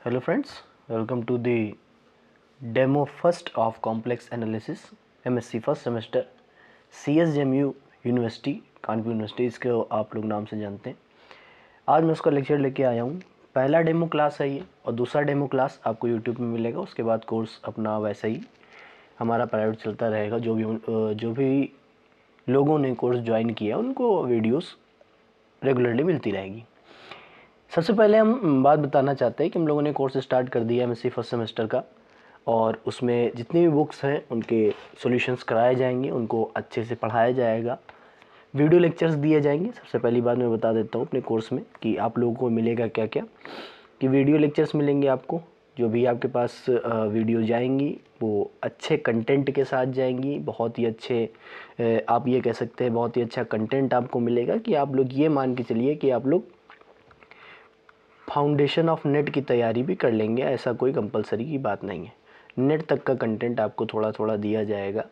Hello friends, welcome to the demo first of complex analysis MSc first semester CSJMU university Kanpur university, इसको आप लोग नाम से जानते हैं। आज मैं उसका लेक्चर लेके आया हूँ। पहला डेमो क्लास है ये, और दूसरा डेमो क्लास आपको यूट्यूब में मिलेगा। उसके बाद कोर्स अपना वैसा ही हमारा प्राइवेट चलता रहेगा। जो भी लोगों ने कोर्स ज्वाइन किया उनको वीडियोस रेगुलरली मिलती रहेगी। सबसे पहले हम बात बताना चाहते हैं कि हम लोगों ने कोर्स स्टार्ट कर दिया एमएससी फर्स्ट सेमेस्टर का, और उसमें जितनी भी बुक्स हैं उनके सॉल्यूशंस कराए जाएंगे, उनको अच्छे से पढ़ाया जाएगा, वीडियो लेक्चर्स दिए जाएंगे। सबसे पहली बात मैं बता देता हूँ अपने कोर्स में कि आप लोगों को मिलेगा क्या क्या, कि वीडियो लेक्चर्स मिलेंगे आपको। जो भी आपके पास वीडियो जाएंगी वो अच्छे कंटेंट के साथ जाएंगी, बहुत ही अच्छे, आप ये कह सकते हैं बहुत ही अच्छा कंटेंट आपको मिलेगा कि आप लोग ये मान के चलिए कि आप लोग फाउंडेशन ऑफ नेट की तैयारी भी कर लेंगे। ऐसा कोई कंपलसरी की बात नहीं है। नेट तक का कंटेंट आपको थोड़ा थोड़ा दिया जाएगा।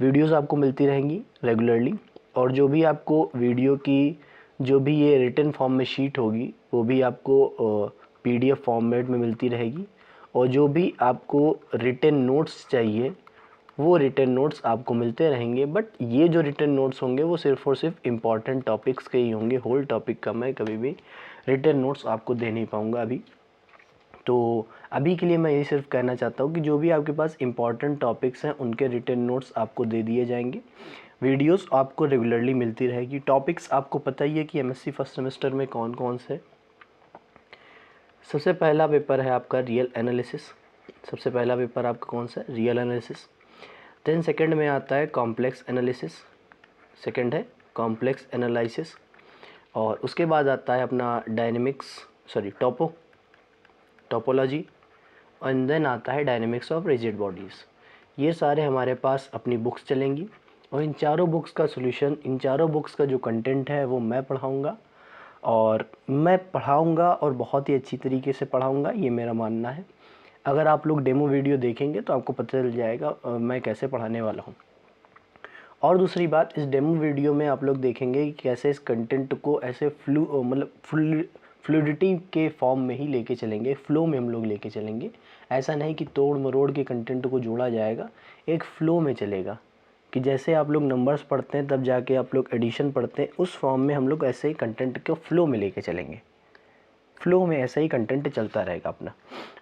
वीडियोस आपको मिलती रहेंगी रेगुलरली, और जो भी आपको वीडियो की जो भी ये रिटन फॉर्म में शीट होगी वो भी आपको पीडीएफ फॉर्मेट में मिलती रहेगी। और जो भी आपको रिटन नोट्स चाहिए वो रिटन नोट्स आपको मिलते रहेंगे। बट ये जो रिटन नोट्स होंगे वो सिर्फ़ और सिर्फ इम्पॉर्टेंट टॉपिक्स के ही होंगे। होल टॉपिक का मैं कभी भी रिटन नोट्स आपको दे नहीं पाऊँगा अभी। तो अभी के लिए मैं ये सिर्फ कहना चाहता हूँ कि जो भी आपके पास इम्पॉर्टेंट टॉपिक्स हैं उनके रिटन नोट्स आपको दे दिए जाएंगे। वीडियोस आपको रेगुलरली मिलती रहेगी। टॉपिक्स आपको पता ही है कि एमएससी फर्स्ट सेमेस्टर में कौन कौन से। सबसे पहला पेपर है आपका रियल एनालिसिस। सबसे पहला पेपर आपका कौन सा है? Real analysis. देन सेकंड में आता है कॉम्प्लेक्स एनालिसिस। सेकंड है कॉम्प्लेक्स एनालिसिस। और उसके बाद आता है अपना टोपोलॉजी, एंड देन आता है डायनेमिक्स ऑफ रिजिड बॉडीज़। ये सारे हमारे पास अपनी बुक्स चलेंगी, और इन चारों बुक्स का सॉल्यूशन, इन चारों बुक्स का जो कंटेंट है वो मैं पढ़ाऊँगा, और बहुत ही अच्छी तरीके से पढ़ाऊँगा, ये मेरा मानना है। अगर आप लोग डेमो वीडियो देखेंगे तो आपको पता चल जाएगा मैं कैसे पढ़ाने वाला हूँ। और दूसरी बात, इस डेमो वीडियो में आप लोग देखेंगे कि कैसे इस कंटेंट को ऐसे फ्लूडिटी के फॉर्म में ही लेके चलेंगे, फ्लो में हम लोग लेके चलेंगे। ऐसा नहीं कि तोड़ मरोड़ के कंटेंट को जोड़ा जाएगा, एक फ़्लो में चलेगा। कि जैसे आप लोग नंबर्स पढ़ते हैं तब जाके आप लोग एडिशन पढ़ते हैं, उस फॉर्म में हम लोग ऐसे ही कंटेंट को फ़्लो में लेके चलेंगे। फ़्लो में ऐसा ही कंटेंट चलता रहेगा अपना,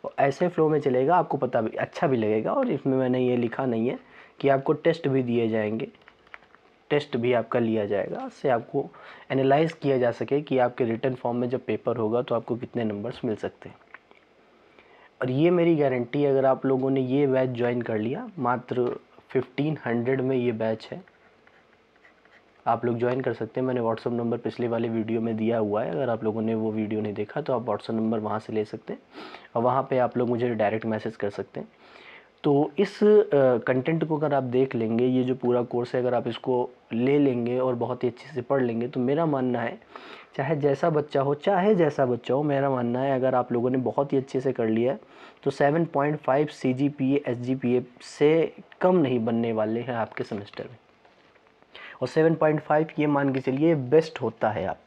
और ऐसे फ़्लो में चलेगा, आपको पता भी अच्छा भी लगेगा। और इसमें मैंने ये लिखा नहीं है कि आपको टेस्ट भी दिए जाएंगे, टेस्ट भी आपका लिया जाएगा, उससे आपको एनालाइज किया जा सके कि आपके रिटन फॉर्म में जब पेपर होगा तो आपको कितने नंबर्स मिल सकते हैं। और ये मेरी गारंटी है, अगर आप लोगों ने ये बैच ज्वाइन कर लिया, मात्र 1500 में ये बैच है, आप लोग ज्वाइन कर सकते हैं। मैंने व्हाट्सअप नंबर पिछले वाले वीडियो में दिया हुआ है, अगर आप लोगों ने वो वीडियो नहीं देखा तो आप व्हाट्सअप नंबर वहाँ से ले सकते हैं, और वहाँ पे आप लोग मुझे डायरेक्ट मैसेज कर सकते हैं। तो इस कंटेंट को अगर आप देख लेंगे, ये जो पूरा कोर्स है अगर आप इसको ले लेंगे और बहुत ही अच्छे से पढ़ लेंगे, तो मेरा मानना है चाहे जैसा बच्चा हो, मेरा मानना है अगर आप लोगों ने बहुत ही अच्छे से कर लिया है तो 7.5 CGPA SGPA से कम नहीं बनने वाले हैं आपके सेमेस्टर में। और 7.5 ये मान के चलिए बेस्ट होता है। आप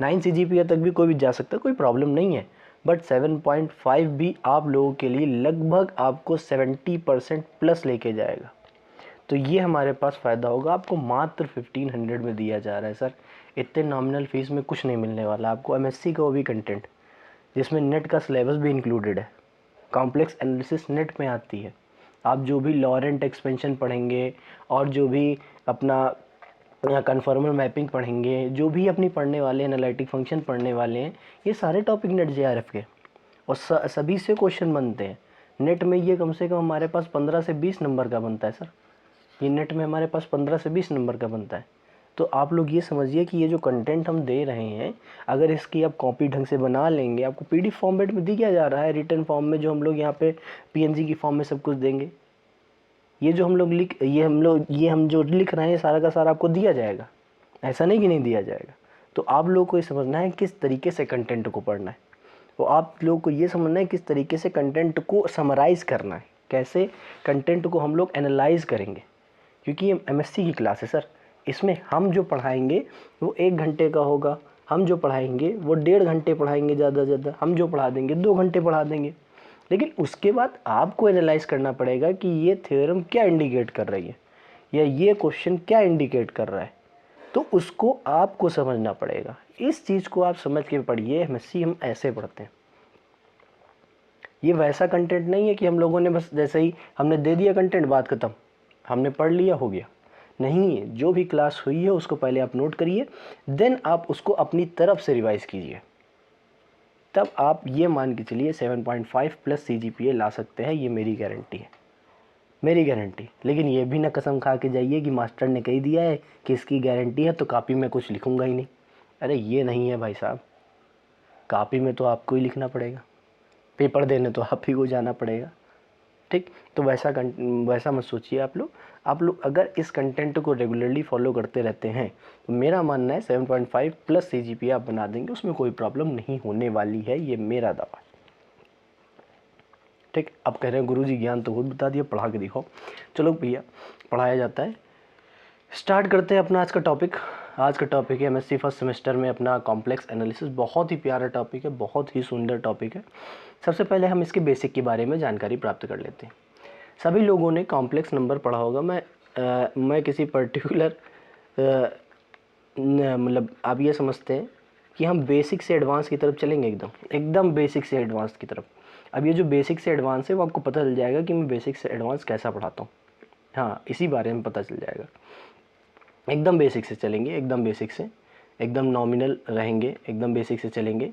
9 CGPA तक भी कोई भी जा सकता है, कोई प्रॉब्लम नहीं है। बट 7.5 भी आप लोगों के लिए लगभग आपको 70% प्लस लेके जाएगा। तो ये हमारे पास फ़ायदा होगा। आपको मात्र 1500 में दिया जा रहा है सर। इतने नॉमिनल फ़ीस में कुछ नहीं मिलने वाला आपको। एमएससी का वो भी कंटेंट जिसमें नेट का सिलेबस भी इंक्लूडेड है। कॉम्प्लेक्स एनालिसिस नेट में आती है। आप जो भी लॉरेंट एक्सपेंशन पढ़ेंगे, और जो भी अपना कन्फर्मर मैपिंग पढ़ेंगे, जो भी अपनी पढ़ने वाले एनालिटिक फंक्शन पढ़ने वाले हैं, ये सारे टॉपिक नेट जेआरएफ के, और सभी से क्वेश्चन बनते हैं। नेट में ये कम से कम हमारे पास 15 से 20 नंबर का बनता है सर। ये नेट में हमारे पास 15 से 20 नंबर का बनता है। तो आप लोग ये समझिए कि ये जो कंटेंट हम दे रहे हैं, अगर इसकी आप कॉपी ढंग से बना लेंगे, आपको पीडीएफ फॉर्मेट में दिया जा रहा है, रिटन फॉर्म में जो हम लोग यहाँ पे पीएनजी की फॉर्म में सब कुछ देंगे। ये जो हम जो लिख रहे हैं सारा का सारा आपको दिया जाएगा, ऐसा नहीं कि नहीं दिया जाएगा। तो आप लोगों को ये समझना है किस तरीके से कंटेंट को पढ़ना है, तो आप लोगों को ये समझना है किस तरीके से कंटेंट को समराइज़ करना है, कैसे कंटेंट को हम लोग एनालाइज करेंगे। क्योंकि ये एमएससी की क्लास है सर, इसमें हम जो पढ़ाएंगे वो 1 घंटे का होगा, हम जो पढ़ाएंगे वो 1.5 घंटे पढ़ाएंगे ज़्यादा से ज़्यादा, हम जो पढ़ा देंगे 2 घंटे पढ़ा देंगे। लेकिन उसके बाद आपको एनालाइज करना पड़ेगा कि ये थ्योरम क्या इंडिकेट कर रही है या ये क्वेश्चन क्या इंडिकेट कर रहा है, तो उसको आपको समझना पड़ेगा। इस चीज़ को आप समझ के पढ़िए। एमएससी हम ऐसे पढ़ते हैं, ये वैसा कंटेंट नहीं है कि हम लोगों ने बस जैसे ही हमने दे दिया कंटेंट, बात खत्म, हमने पढ़ लिया हो गया। नहीं, जो भी क्लास हुई है उसको पहले आप नोट करिए, देन आप उसको अपनी तरफ से रिवाइज कीजिए, तब आप ये मान के चलिए 7.5 प्लस CGPA ला सकते हैं। ये मेरी गारंटी है, मेरी गारंटी। लेकिन ये भी ना कसम खा के जाइए कि मास्टर ने कह दिया है कि इसकी गारंटी है तो कापी में कुछ लिखूंगा ही नहीं। अरे ये नहीं है भाई साहब, कापी में तो आपको ही लिखना पड़ेगा, पेपर देने तो आप ही को जाना पड़ेगा। ठीक, तो वैसा मत सोचिए आप लोग अगर इस कंटेंट को रेगुलरली फॉलो करते रहते हैं तो मेरा मानना है 7.5 प्लस CGPA आप बना देंगे, उसमें कोई प्रॉब्लम नहीं होने वाली है, ये मेरा दावा। ठीक, अब कह रहे हैं गुरुजी ज्ञान तो खुद बता दिया, पढ़ा के दिखाओ। चलो भैया, पढ़ाया जाता है। स्टार्ट करते हैं अपना आज का टॉपिक। आज का टॉपिक है एमएससी फर्स्ट सेमेस्टर में अपना कॉम्प्लेक्स एनालिसिस। बहुत ही प्यारा टॉपिक है, बहुत ही सुंदर टॉपिक है। सबसे पहले हम इसके बेसिक के बारे में जानकारी प्राप्त कर लेते हैं। सभी लोगों ने कॉम्प्लेक्स नंबर पढ़ा होगा। मैं किसी पर्टिकुलर मतलब आप ये समझते हैं कि हम बेसिक से एडवांस की तरफ चलेंगे, एकदम बेसिक से एडवांस की तरफ। अब ये जो बेसिक से एडवांस है वो आपको पता चल जाएगा कि मैं बेसिक से एडवांस कैसा पढ़ाता हूँ। हाँ, इसी बारे में पता चल जाएगा। एकदम बेसिक से चलेंगे, एकदम बेसिक से, एकदम नॉमिनल रहेंगे, एकदम बेसिक से चलेंगे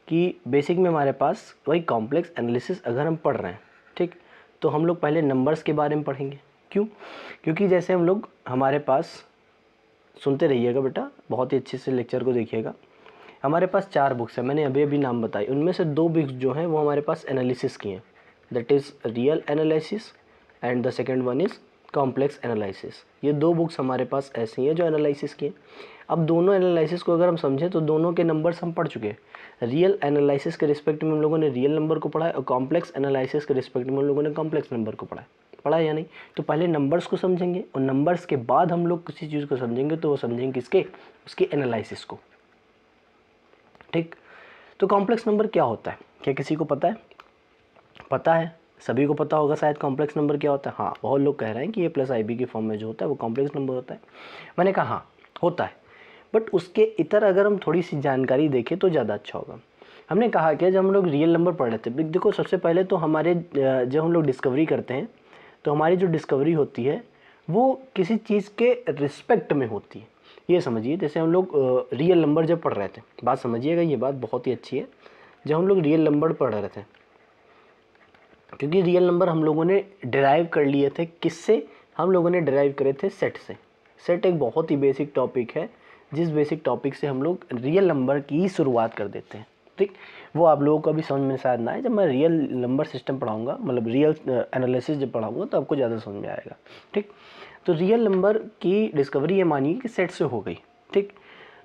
कि बेसिक में हमारे पास वही कॉम्प्लेक्स एनालिसिस अगर हम पढ़ रहे हैं, ठीक, तो हम लोग पहले नंबर्स के बारे में पढ़ेंगे। क्यों? क्योंकि जैसे हम लोग, हमारे पास, सुनते रहिएगा बेटा, बहुत ही अच्छे से लेक्चर को देखिएगा। हमारे पास 4 बुक्स हैं, मैंने अभी नाम बताई। उनमें से 2 बुक्स जो हैं वो हमारे पास एनालिसिस की हैं, that is real analysis and the second one is complex analysis. ये 2 बुक्स हमारे पास ऐसी हैं जो एनालिसिस की हैं। अब दोनों एनालिसिस को अगर हम समझें तो दोनों के नंबर्स हम पढ़ चुके हैं। रियल एनालिसिस के रिस्पेक्ट में हम लोगों ने रियल नंबर को पढ़ा है और कॉम्प्लेक्स एनालिसिस के रिस्पेक्ट में हम लोगों ने कॉम्प्लेक्स नंबर को पढ़ा है या नहीं? तो पहले नंबर्स को समझेंगे और नंबर्स के बाद हम लोग किसी चीज़ को समझेंगे, तो वो समझेंगे किसके? उसके एनालिसिस को। ठीक, तो कॉम्प्लेक्स नंबर क्या होता है? क्या किसी को पता है? पता है, सभी को पता होगा शायद कॉम्प्लेक्स नंबर क्या होता है। हाँ, बहुत लोग कह रहे हैं कि ये प्लस IB की फॉर्म में जो होता है वो कॉम्प्लेक्स नंबर होता है। मैंने कहा हाँ होता है, बट उसके इतर अगर हम थोड़ी सी जानकारी देखें तो ज़्यादा अच्छा होगा। हमने कहा कि जब हम लोग रियल नंबर पढ़ रहे थे, देखो सबसे पहले तो हमारे जब हम लोग डिस्कवरी करते हैं तो हमारी जो डिस्कवरी होती है वो किसी चीज़ के रिस्पेक्ट में होती है। ये समझिए, जैसे हम लोग रियल नंबर जब पढ़ रहे थे, बात समझिएगा, ये बात बहुत ही अच्छी है। जब हम लोग रियल नंबर पढ़ रहे थे, क्योंकि रियल नंबर हम लोगों ने डिराइव कर लिए थे, किससे? हम लोगों ने डिराइव करे थे सेट से। सेट एक बहुत ही बेसिक टॉपिक है, जिस बेसिक टॉपिक से हम लोग रियल नंबर की शुरुआत कर देते हैं। ठीक, वो आप लोगों को अभी समझ में शायद ना आए। जब मैं रियल नंबर सिस्टम पढ़ाऊंगा, मतलब रियल एनालिसिस जब पढ़ाऊंगा, तो आपको ज़्यादा समझ में आएगा। ठीक, तो रियल नंबर की डिस्कवरी ये मानिए कि सेट से हो गई। ठीक,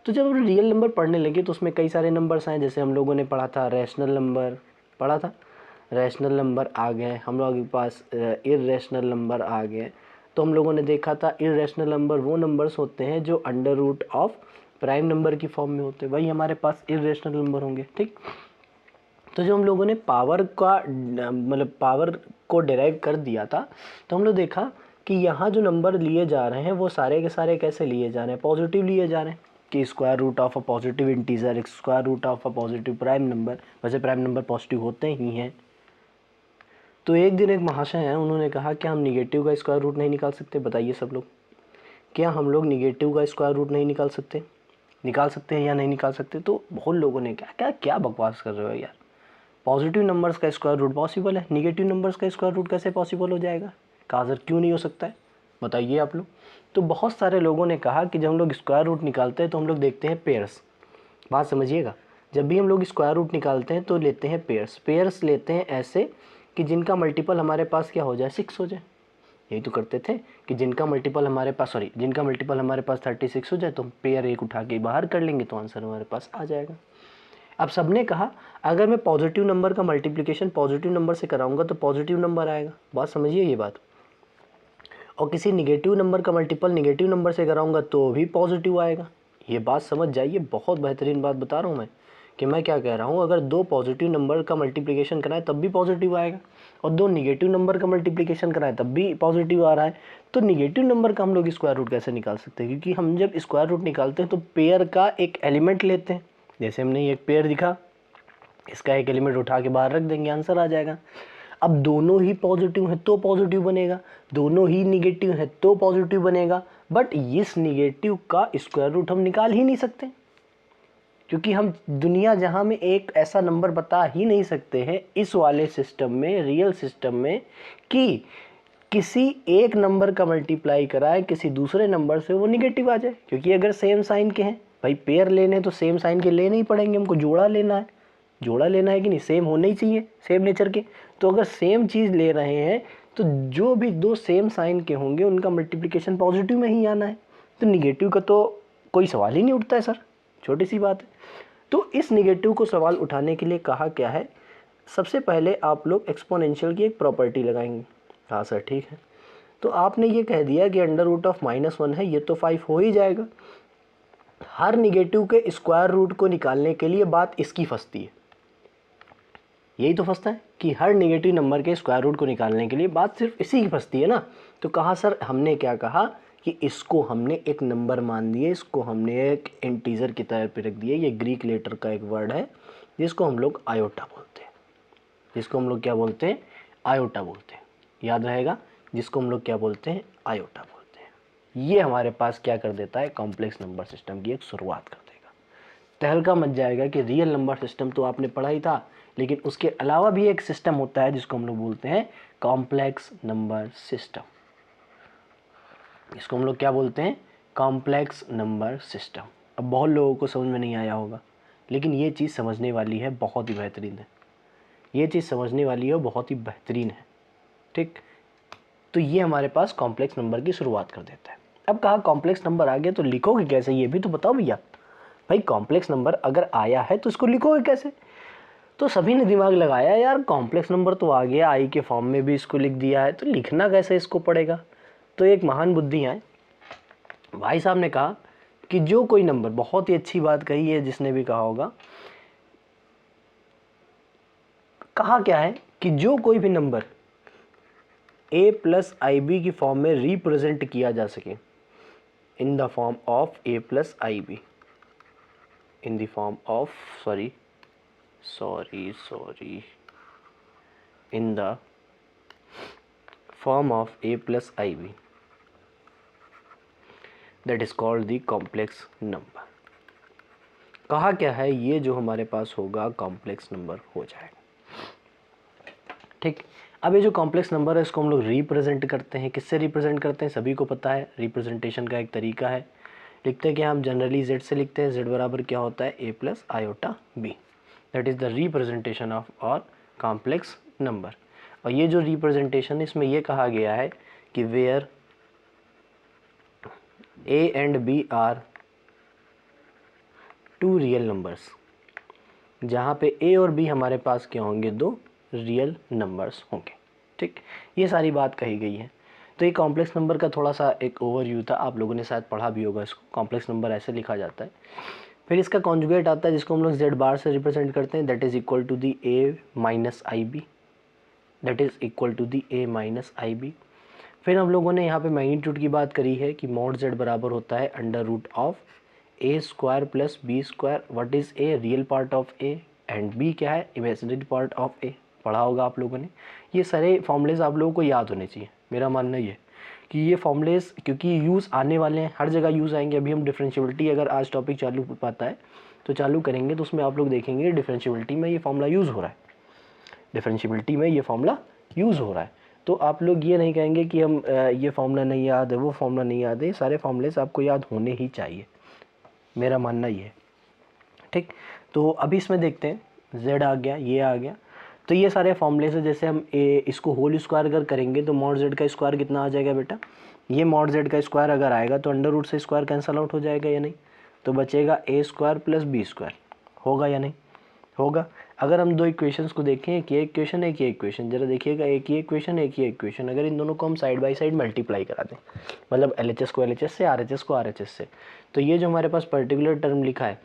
तो जब हम रियल नंबर पढ़ने लगे तो उसमें कई सारे नंबर्स आए। जैसे हम लोगों ने पढ़ा था रैशनल नंबर, पढ़ा था, रैशनल नंबर आ गए हम लोगों के पास, इर्रेशनल नंबर आ गए। तो हम लोगों ने देखा था इर्रेशनल नंबर वो नंबर्स होते हैं जो under root of prime number की फॉर्म में होते हैं, वही हमारे पास इर्रेशनल नंबर होंगे। ठीक, तो जब हम लोगों ने पावर का मतलब पावर को डिराइव कर दिया था, तो हम लोग देखा कि यहाँ जो नंबर लिए जा रहे हैं वो सारे के सारे कैसे लिए जा रहे हैं? पॉजिटिव लिए जा रहे हैं कि square root of a positive integer, square root of a positive prime number. वैसे प्राइम नंबर पॉजिटिव होते ही हैं। तो एक दिन एक महाशय हैं, उन्होंने कहा क्या हम निगेटिव का स्क्वायर रूट नहीं निकाल सकते? बताइए सब लोग, क्या हम लोग निगेटिव का स्क्वायर रूट नहीं निकाल सकते? निकाल सकते हैं या नहीं निकाल सकते? तो बहुत लोगों ने क्या क्या क्या बकवास कर रहे हो यार, पॉजिटिव नंबर्स का स्क्वायर रूट पॉसिबल है, निगेटिव नंबर्स का स्क्वायर रूट कैसे पॉसिबल हो जाएगा? कहा सर क्यों नहीं हो सकता है, बताइए आप लोग। तो बहुत सारे लोगों ने कहा कि जब हम लोग स्क्वायर रूट निकालते हैं तो हम लोग देखते हैं पेयर्स। बात समझिएगा, जब भी हम लोग स्क्वायर रूट निकालते हैं तो लेते हैं पेयर्स। पेयर्स लेते हैं ऐसे कि जिनका मल्टीपल हमारे पास क्या हो जाए? 6 हो जाए। यही तो करते थे कि जिनका मल्टीपल हमारे पास 36 हो जाए तो हम पेयर एक उठा के बाहर कर लेंगे तो आंसर हमारे पास आ जाएगा। अब सबने कहा अगर मैं पॉजिटिव नंबर का मल्टीप्लिकेशन पॉजिटिव नंबर से कराऊंगा तो पॉजिटिव नंबर आएगा। बात समझिए ये बात। और किसी निगेटिव नंबर का मल्टीपल निगेटिव नंबर से कराऊंगा तो भी पॉजिटिव आएगा। ये बात समझ जाइए, बहुत बेहतरीन बात बता रहा हूँ मैं कि मैं क्या कह रहा हूँ। अगर दो पॉजिटिव नंबर का मल्टीप्लिकेशन कराएं तब भी पॉजिटिव आएगा, और दो निगेटिव नंबर का मल्टीप्लिकेशन कराएं तब भी पॉजिटिव आ रहा है। तो निगेटिव नंबर का हम लोग स्क्वायर रूट कैसे निकाल सकते हैं? क्योंकि हम जब स्क्वायर रूट निकालते हैं तो पेयर का एक एलिमेंट लेते हैं। जैसे हमने एक पेयर दिखा, इसका एक एलिमेंट उठा के बाहर रख देंगे, आंसर आ जाएगा। अब दोनों ही पॉजिटिव है तो पॉजिटिव बनेगा, दोनों ही निगेटिव है तो पॉजिटिव बनेगा। बट इस निगेटिव का स्क्वायर रूट हम निकाल ही नहीं सकते, क्योंकि हम दुनिया जहां में एक ऐसा नंबर बता ही नहीं सकते हैं इस वाले सिस्टम में, रियल सिस्टम में, कि किसी एक नंबर का मल्टीप्लाई कराए किसी दूसरे नंबर से वो निगेटिव आ जाए। क्योंकि अगर सेम साइन के हैं, भाई पेयर लेने तो सेम साइन के लेने ही पड़ेंगे, हमको जोड़ा लेना है, जोड़ा लेना है कि नहीं, सेम होने ही चाहिए, सेम नेचर के। तो अगर सेम चीज़ ले रहे हैं तो जो भी दो सेम साइन के होंगे उनका मल्टीप्लिकेशन पॉजिटिव में ही आना है। तो निगेटिव का तो कोई सवाल ही नहीं उठता है सर, छोटी सी बात है। तो इस निगेटिव को सवाल उठाने के लिए कहा क्या है, सबसे पहले आप लोग एक्सपोनेंशियल की एक प्रॉपर्टी लगाएंगे। हाँ सर ठीक है, तो आपने ये कह दिया कि अंडर रूट ऑफ -1 है, ये तो 5 हो ही जाएगा। हर निगेटिव के स्क्वायर रूट को निकालने के लिए बात इसकी फंसती है, यही तो फंसता है कि हर निगेटिव नंबर के स्क्वायर रूट को निकालने के लिए बात सिर्फ इसी की फंसती है ना। तो कहा सर, हमने क्या कहा कि इसको हमने एक नंबर मान दिए, इसको हमने एक इंटीजर की तरह पे रख दिया। ये ग्रीक लेटर का एक वर्ड है जिसको हम लोग आयोटा बोलते हैं, जिसको हम लोग क्या बोलते हैं, आयोटा बोलते हैं। याद रहेगा, जिसको हम लोग क्या बोलते हैं, आयोटा बोलते हैं। ये हमारे पास क्या कर देता है, कॉम्प्लेक्स नंबर सिस्टम की एक शुरुआत कर देगा। तहलका मच जाएगा कि रियल नंबर सिस्टम तो आपने पढ़ा ही था, लेकिन उसके अलावा भी एक सिस्टम होता है जिसको हम लोग बोलते हैं कॉम्प्लेक्स नंबर सिस्टम। इसको हम लोग क्या बोलते हैं, कॉम्प्लेक्स नंबर सिस्टम। अब बहुत लोगों को समझ में नहीं आया होगा, लेकिन ये चीज़ समझने वाली है, बहुत ही बेहतरीन है। ये चीज़ समझने वाली है, बहुत ही बेहतरीन है। ठीक, तो ये हमारे पास कॉम्प्लेक्स नंबर की शुरुआत कर देता है। अब कहा कॉम्प्लेक्स नंबर आ गया तो लिखोगे कैसे, ये भी तो बताओ भैया। भाई कॉम्प्लेक्स नंबर अगर आया है तो इसको लिखोगे कैसे? तो सभी ने दिमाग लगाया, यार कॉम्प्लेक्स नंबर तो आ गया, आई के फॉर्म में भी इसको लिख दिया है, तो लिखना कैसे इसको पड़ेगा। तो एक महान बुद्धि है, भाई साहब ने कहा कि जो कोई नंबर, बहुत ही अच्छी बात कही है जिसने भी कहा होगा, कहा क्या है कि जो कोई भी number a plus i b की फॉर्म में रिप्रेजेंट किया जा सके, in the form of a plus i b, in the form of sorry in the form of a plus ib, that is called the complex number। कहा क्या है, ये जो हमारे पास होगा कॉम्प्लेक्स नंबर हो जाएगा। ठीक, अब ये जो कॉम्प्लेक्स नंबर है इसको हम लोग रिप्रेजेंट करते हैं, किससे रिप्रेजेंट करते हैं, सभी को पता है। रिप्रेजेंटेशन का एक तरीका है, लिखते हैं कि हम जनरली z से लिखते हैं, z बराबर क्या होता है, a plus iota b, that is the representation of और कॉम्प्लेक्स नंबर। और ये जो रिप्रेजेंटेशन, इसमें ये कहा गया है कि where a and b are two real numbers, जहाँ पे a और b हमारे पास क्या होंगे, दो रियल नंबर्स होंगे। ठीक, ये सारी बात कही गई है। तो ये कॉम्प्लेक्स नंबर का थोड़ा सा एक ओवरव्यू था, आप लोगों ने शायद पढ़ा भी होगा इसको। कॉम्प्लेक्स नंबर ऐसे लिखा जाता है। फिर इसका कॉन्जुगेट आता है जिसको हम लोग z बार से रिप्रेजेंट करते हैं, that is equal to the a minus i b, that is equal to the a minus i b. फिर हम लोगों ने यहाँ पे मैग्नीट्यूड की बात करी है कि मॉड z बराबर होता है under root of a square plus b square. What is a, real part of a, and b क्या है, इमेजिनरी पार्ट ऑफ a। पढ़ा होगा आप लोगों ने। ये सारे फॉर्मूलेज आप लोगों को याद होने चाहिए। मेरा मानना ये कि ये फॉर्मूलेज क्योंकि यूज़ आने वाले हैं, हर जगह यूज़ आएंगे। अभी हम डिफरेंशियबिलिटी, अगर आज टॉपिक चालू पाता है तो चालू करेंगे तो उसमें आप लोग देखेंगे डिफरेंशियबिलिटी में ये फॉर्मूला यूज़ हो रहा है, डिफरेंशियबिलिटी में ये फॉर्मूला यूज़ हो रहा है। तो आप लोग ये नहीं कहेंगे कि हम ये फॉर्मूला नहीं याद है, वो फॉर्मूला नहीं याद है। सारे फॉर्मूलेज आपको याद होने ही चाहिए, मेरा मानना ये है। ठीक, तो अभी इसमें देखते हैं, z आ गया, ये आ गया, तो ये सारे फॉर्मूले से जैसे हम इसको होल स्क्वायर अगर करेंगे तो मॉड z का स्क्वायर कितना आ जाएगा बेटा, ये मॉड z का स्क्वायर अगर आएगा तो अंडर रूट से स्क्वायर कैंसल आउट हो जाएगा या नहीं, तो बचेगा a square plus b square, होगा या नहीं, होगा। अगर हम दो इक्वेशंस को देखें, एक ये इक्वेशन एक ये इक्वेशन, जरा देखिएगा, एक ये इक्वेशन एक ये इक्वेशन, अगर इन दोनों को हम साइड बाय साइड मल्टीप्लाई करा दें, मतलब LHS को LHS से, RHS को RHS से, तो ये जो हमारे पास पर्टिकुलर टर्म लिखा है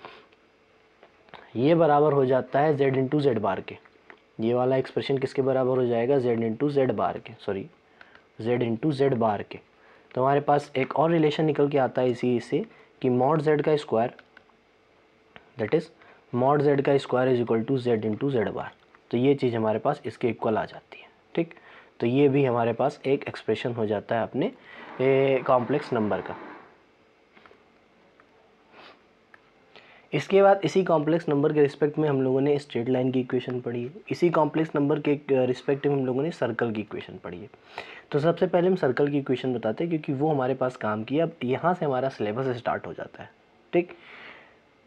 ये बराबर हो जाता है z इंटू जेड बार के। ये वाला एक्सप्रेशन किसके बराबर हो जाएगा, z इंटू जेड बार के, सॉरी z इंटू जेड बार के। तो हमारे पास एक और रिलेशन निकल के आता है इसी से कि मॉड z का square, that is mod z का square is equal to z into Z bar. तो ये चीज़ हमारे पास इसके इक्वल आ जाती है, ठीक। तो ये भी हमारे पास एक एक्सप्रेशन हो जाता है अपने कॉम्प्लेक्स नंबर का। इसके बाद इसी कॉम्प्लेक्स नंबर के रिस्पेक्ट में हम लोगों ने स्ट्रेट लाइन की इक्वेशन पढ़ी है, इसी कॉम्प्लेक्स नंबर के रिस्पेक्ट में हम लोगों ने सर्कल की इक्वेशन पढ़ी है। तो सबसे पहले हम सर्कल की इक्वेशन बताते हैं क्योंकि वो हमारे पास काम किया। अब यहाँ से हमारा सिलेबस स्टार्ट हो जाता है, ठीक।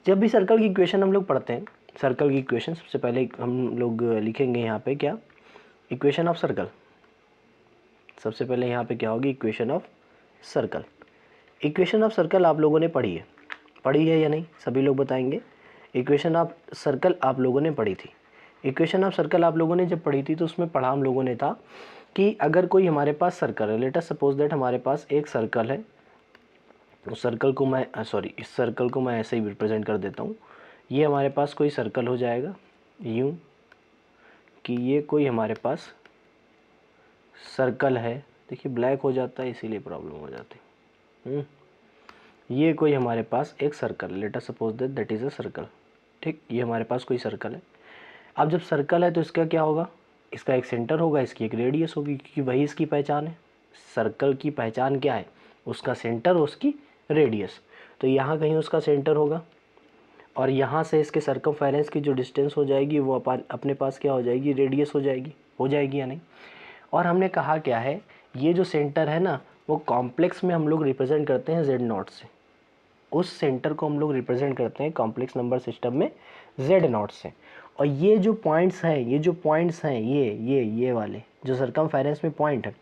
जब भी सर्कल की इक्वेशन हम लोग पढ़ते हैं, सर्कल की इक्वेशन सबसे पहले हम लोग लिखेंगे यहाँ पे क्या, इक्वेशन ऑफ सर्कल। सबसे पहले यहाँ पे क्या होगी, equation of circle. Equation of circle आप लोगों ने पढ़ी है या नहीं, सभी लोग बताएंगे। इक्वेशन ऑफ सर्कल आप लोगों ने पढ़ी थी। इक्वेशन ऑफ सर्कल आप लोगों ने जब पढ़ी थी तो उसमें पढ़ा हम लोगों ने था कि अगर कोई हमारे पास सर्कल है, लेट अस सपोज दैट हमारे पास एक सर्कल है, उस सर्कल को मैं इस सर्कल को मैं ऐसे ही रिप्रेजेंट कर देता हूँ। ये हमारे पास कोई सर्कल हो जाएगा यूँ कि ये कोई हमारे पास सर्कल है। देखिए ब्लैक हो जाता है इसीलिए प्रॉब्लम हो जाती है। ये कोई हमारे पास एक circle, late us suppose that is a circle, ठीक। ये हमारे पास कोई सर्कल है। अब जब सर्कल है तो इसका क्या होगा, इसका एक सेंटर होगा, इसकी एक रेडियस होगी, क्योंकि वही इसकी पहचान है। सर्कल की पहचान क्या है, उसका सेंटर, उसकी रेडियस। तो यहाँ कहीं उसका सेंटर होगा और यहाँ से इसके सर्कमफेरेंस की जो डिस्टेंस हो जाएगी वो अपने पास क्या हो जाएगी, रेडियस हो जाएगी या नहीं। और हमने कहा क्या है, ये जो सेंटर है ना वो कॉम्प्लेक्स में हम लोग रिप्रेजेंट करते हैं Z0 से। उस सेंटर को हम लोग रिप्रेजेंट करते हैं कॉम्प्लेक्स नंबर सिस्टम में Z0 से। और ये जो पॉइंट्स हैं ये वाले जो सर्कमफेरेंस में पॉइंट है,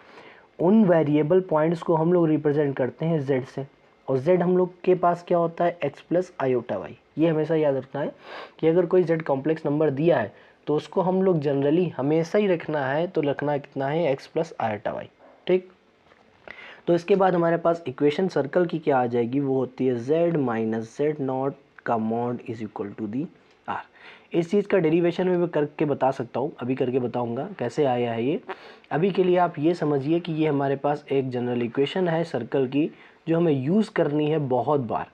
उन वेरिएबल पॉइंट्स को हम लोग रिप्रेजेंट करते हैं Z से। और Z हम लोग के पास क्या होता है, x प्लस आयोटा वाई। ये हमेशा याद रखना है कि अगर कोई Z कॉम्प्लेक्स नंबर दिया है तो उसको हम लोग जनरली हमेशा ही रखना है, तो रखना कितना है, x प्लस आयोटा वाई, ठीक। तो इसके बाद हमारे पास इक्वेशन सर्कल की क्या आ जाएगी, वो होती है z माइनस Z0 का mod is equal to the r। इस चीज़ का डेरिवेशन में मैं करके बता सकता हूँ, अभी करके बताऊँगा कैसे आया है ये। अभी के लिए आप ये समझिए कि ये हमारे पास एक जनरल इक्वेशन है सर्कल की जो हमें यूज़ करनी है बहुत बार।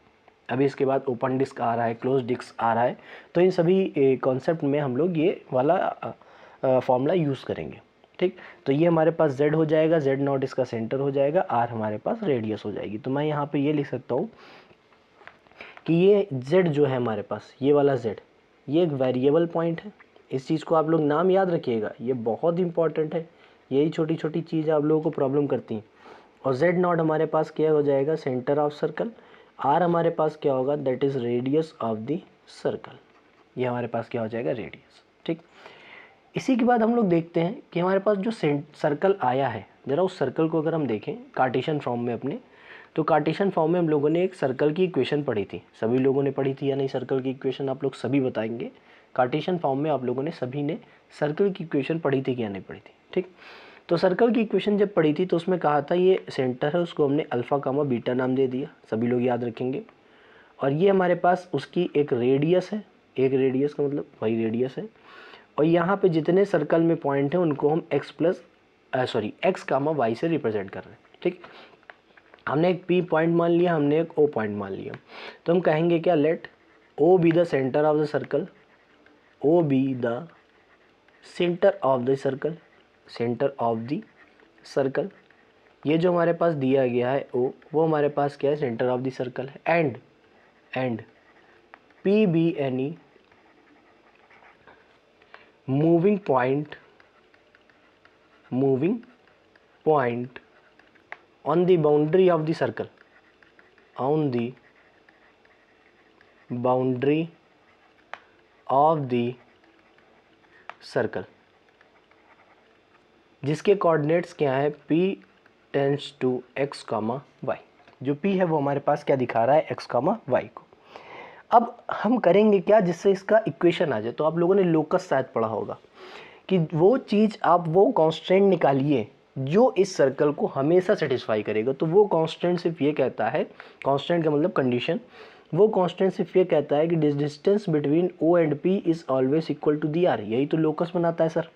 अभी इसके बाद ओपन डिस्क आ रहा है, क्लोज डिस्क आ रहा है, तो इन सभी कॉन्सेप्ट में हम लोग ये वाला फॉर्मूला यूज़ करेंगे, ठीक। तो ये हमारे पास Z हो जाएगा, Z0 इसका सेंटर हो जाएगा, R हमारे पास रेडियस हो जाएगी। तो मैं यहाँ पे ये लिख सकता हूँ कि ये Z जो है हमारे पास, ये वाला Z, ये एक वेरिएबल पॉइंट है। इस चीज़ को आप लोग नाम याद रखिएगा, ये बहुत इंपॉर्टेंट है। यही छोटी छोटी चीज़ आप लोगों को प्रॉब्लम करती हैं। और Z0 हमारे पास क्या हो जाएगा, सेंटर ऑफ सर्कल। R हमारे पास क्या होगा, that is radius of the circle. ये हमारे पास क्या हो जाएगा, रेडियस, ठीक। इसी के बाद हम लोग देखते हैं कि हमारे पास जो सर्कल आया है, ज़रा उस सर्कल को अगर हम देखें कार्टेशियन फॉर्म में अपने, तो कार्टेशियन फॉर्म में हम लोगों ने एक सर्कल की इक्वेशन पढ़ी थी। सभी लोगों ने पढ़ी थी या नहीं सर्कल की इक्वेशन, आप लोग सभी बताएंगे। कार्टेशियन फॉर्म में आप लोगों ने सभी ने सर्कल की इक्वेशन पढ़ी थी कि या नहीं पढ़ी थी, ठीक। तो सर्कल की इक्वेशन जब पढ़ी थी तो उसमें कहा था ये सेंटर है, उसको हमने अल्फ़ा कामा बीटा नाम दे दिया, सभी लोग याद रखेंगे। और ये हमारे पास उसकी एक रेडियस है, एक रेडियस का मतलब वही रेडियस है। और यहाँ पे जितने सर्कल में पॉइंट हैं उनको हम x कामा y से रिप्रेजेंट कर रहे हैं, ठीक। हमने एक P पॉइंट मान लिया, हमने एक O पॉइंट मान लिया। तो हम कहेंगे क्या, let O be the centre of the circle, O be the centre of the circle, centre of the circle. ये जो हमारे पास दिया गया है O, वो हमारे पास क्या है, सेंटर ऑफ द सर्कल है। And P be any moving point on the boundary of the circle, on the boundary of the circle, जिसके कोऑर्डिनेट्स क्या है, P tends to x, y। जो P है वो हमारे पास क्या दिखा रहा है, x, y को। अब हम करेंगे क्या जिससे इसका इक्वेशन आ जाए। तो आप लोगों ने लोकस शायद पढ़ा होगा कि वो चीज़ आप वो कांस्टेंट निकालिए जो इस सर्कल को हमेशा सेटिस्फाई करेगा। तो वो कांस्टेंट सिर्फ ये कहता है, कांस्टेंट का मतलब कंडीशन, वो कांस्टेंट सिर्फ ये कहता है कि distance between O and P is always equal to the R. यही तो लोकस बनाता है सर।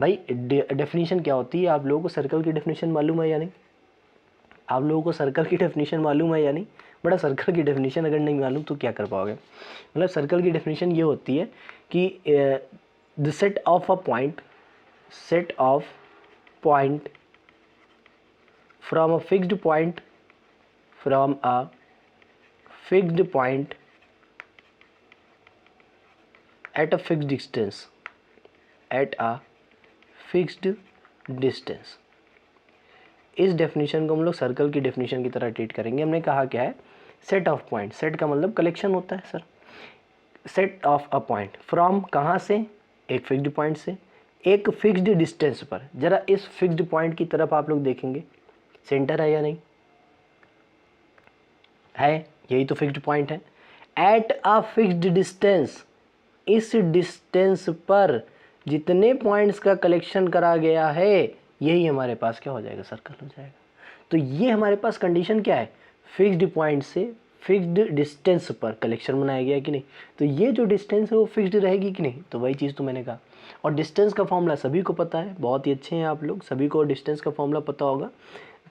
भाई डेफिनेशन क्या होती है, आप लोगों को सर्कल की डेफिनेशन मालूम है या नहीं? आप लोगों को सर्कल की डेफिनेशन मालूम है या नहीं? बड़ा सर्कल की डेफिनेशन अगर नहीं मालूम तो क्या कर पाओगे। मतलब सर्कल की डेफिनेशन ये होती है कि the set of a point, set of point from a fixed point, from a fixed point at a fixed distance, at a fixed distance. इस डेफिनेशन को हम लोग सर्कल की डेफिनेशन की तरह ट्रीट करेंगे। हमने कहा क्या है, सेट ऑफ पॉइंट, सेट का मतलब कलेक्शन होता है sir. Set of a point from कहाँ से, एक फिक्स्ड पॉइंट से एक फिक्स्ड डिस्टेंस पर। जरा इस फिक्स्ड पॉइंट की तरफ आप लोग देखेंगे, सेंटर है या नहीं है, यही तो फिक्स्ड पॉइंट है। एट अ फिक्स्ड डिस्टेंस, इस डिस्टेंस पर जितने पॉइंट्स का कलेक्शन करा गया है यही हमारे पास क्या हो जाएगा, सर्कल हो जाएगा। तो ये हमारे पास कंडीशन क्या है, फिक्स्ड पॉइंट से फिक्स्ड डिस्टेंस पर कलेक्शन बनाया गया कि नहीं। तो ये जो डिस्टेंस है वो फिक्स्ड रहेगी कि नहीं, तो वही चीज़ तो मैंने कहा। और डिस्टेंस का फॉर्मूला सभी को पता है, बहुत ही अच्छे हैं आप लोग, सभी को डिस्टेंस का फॉर्मूला पता होगा।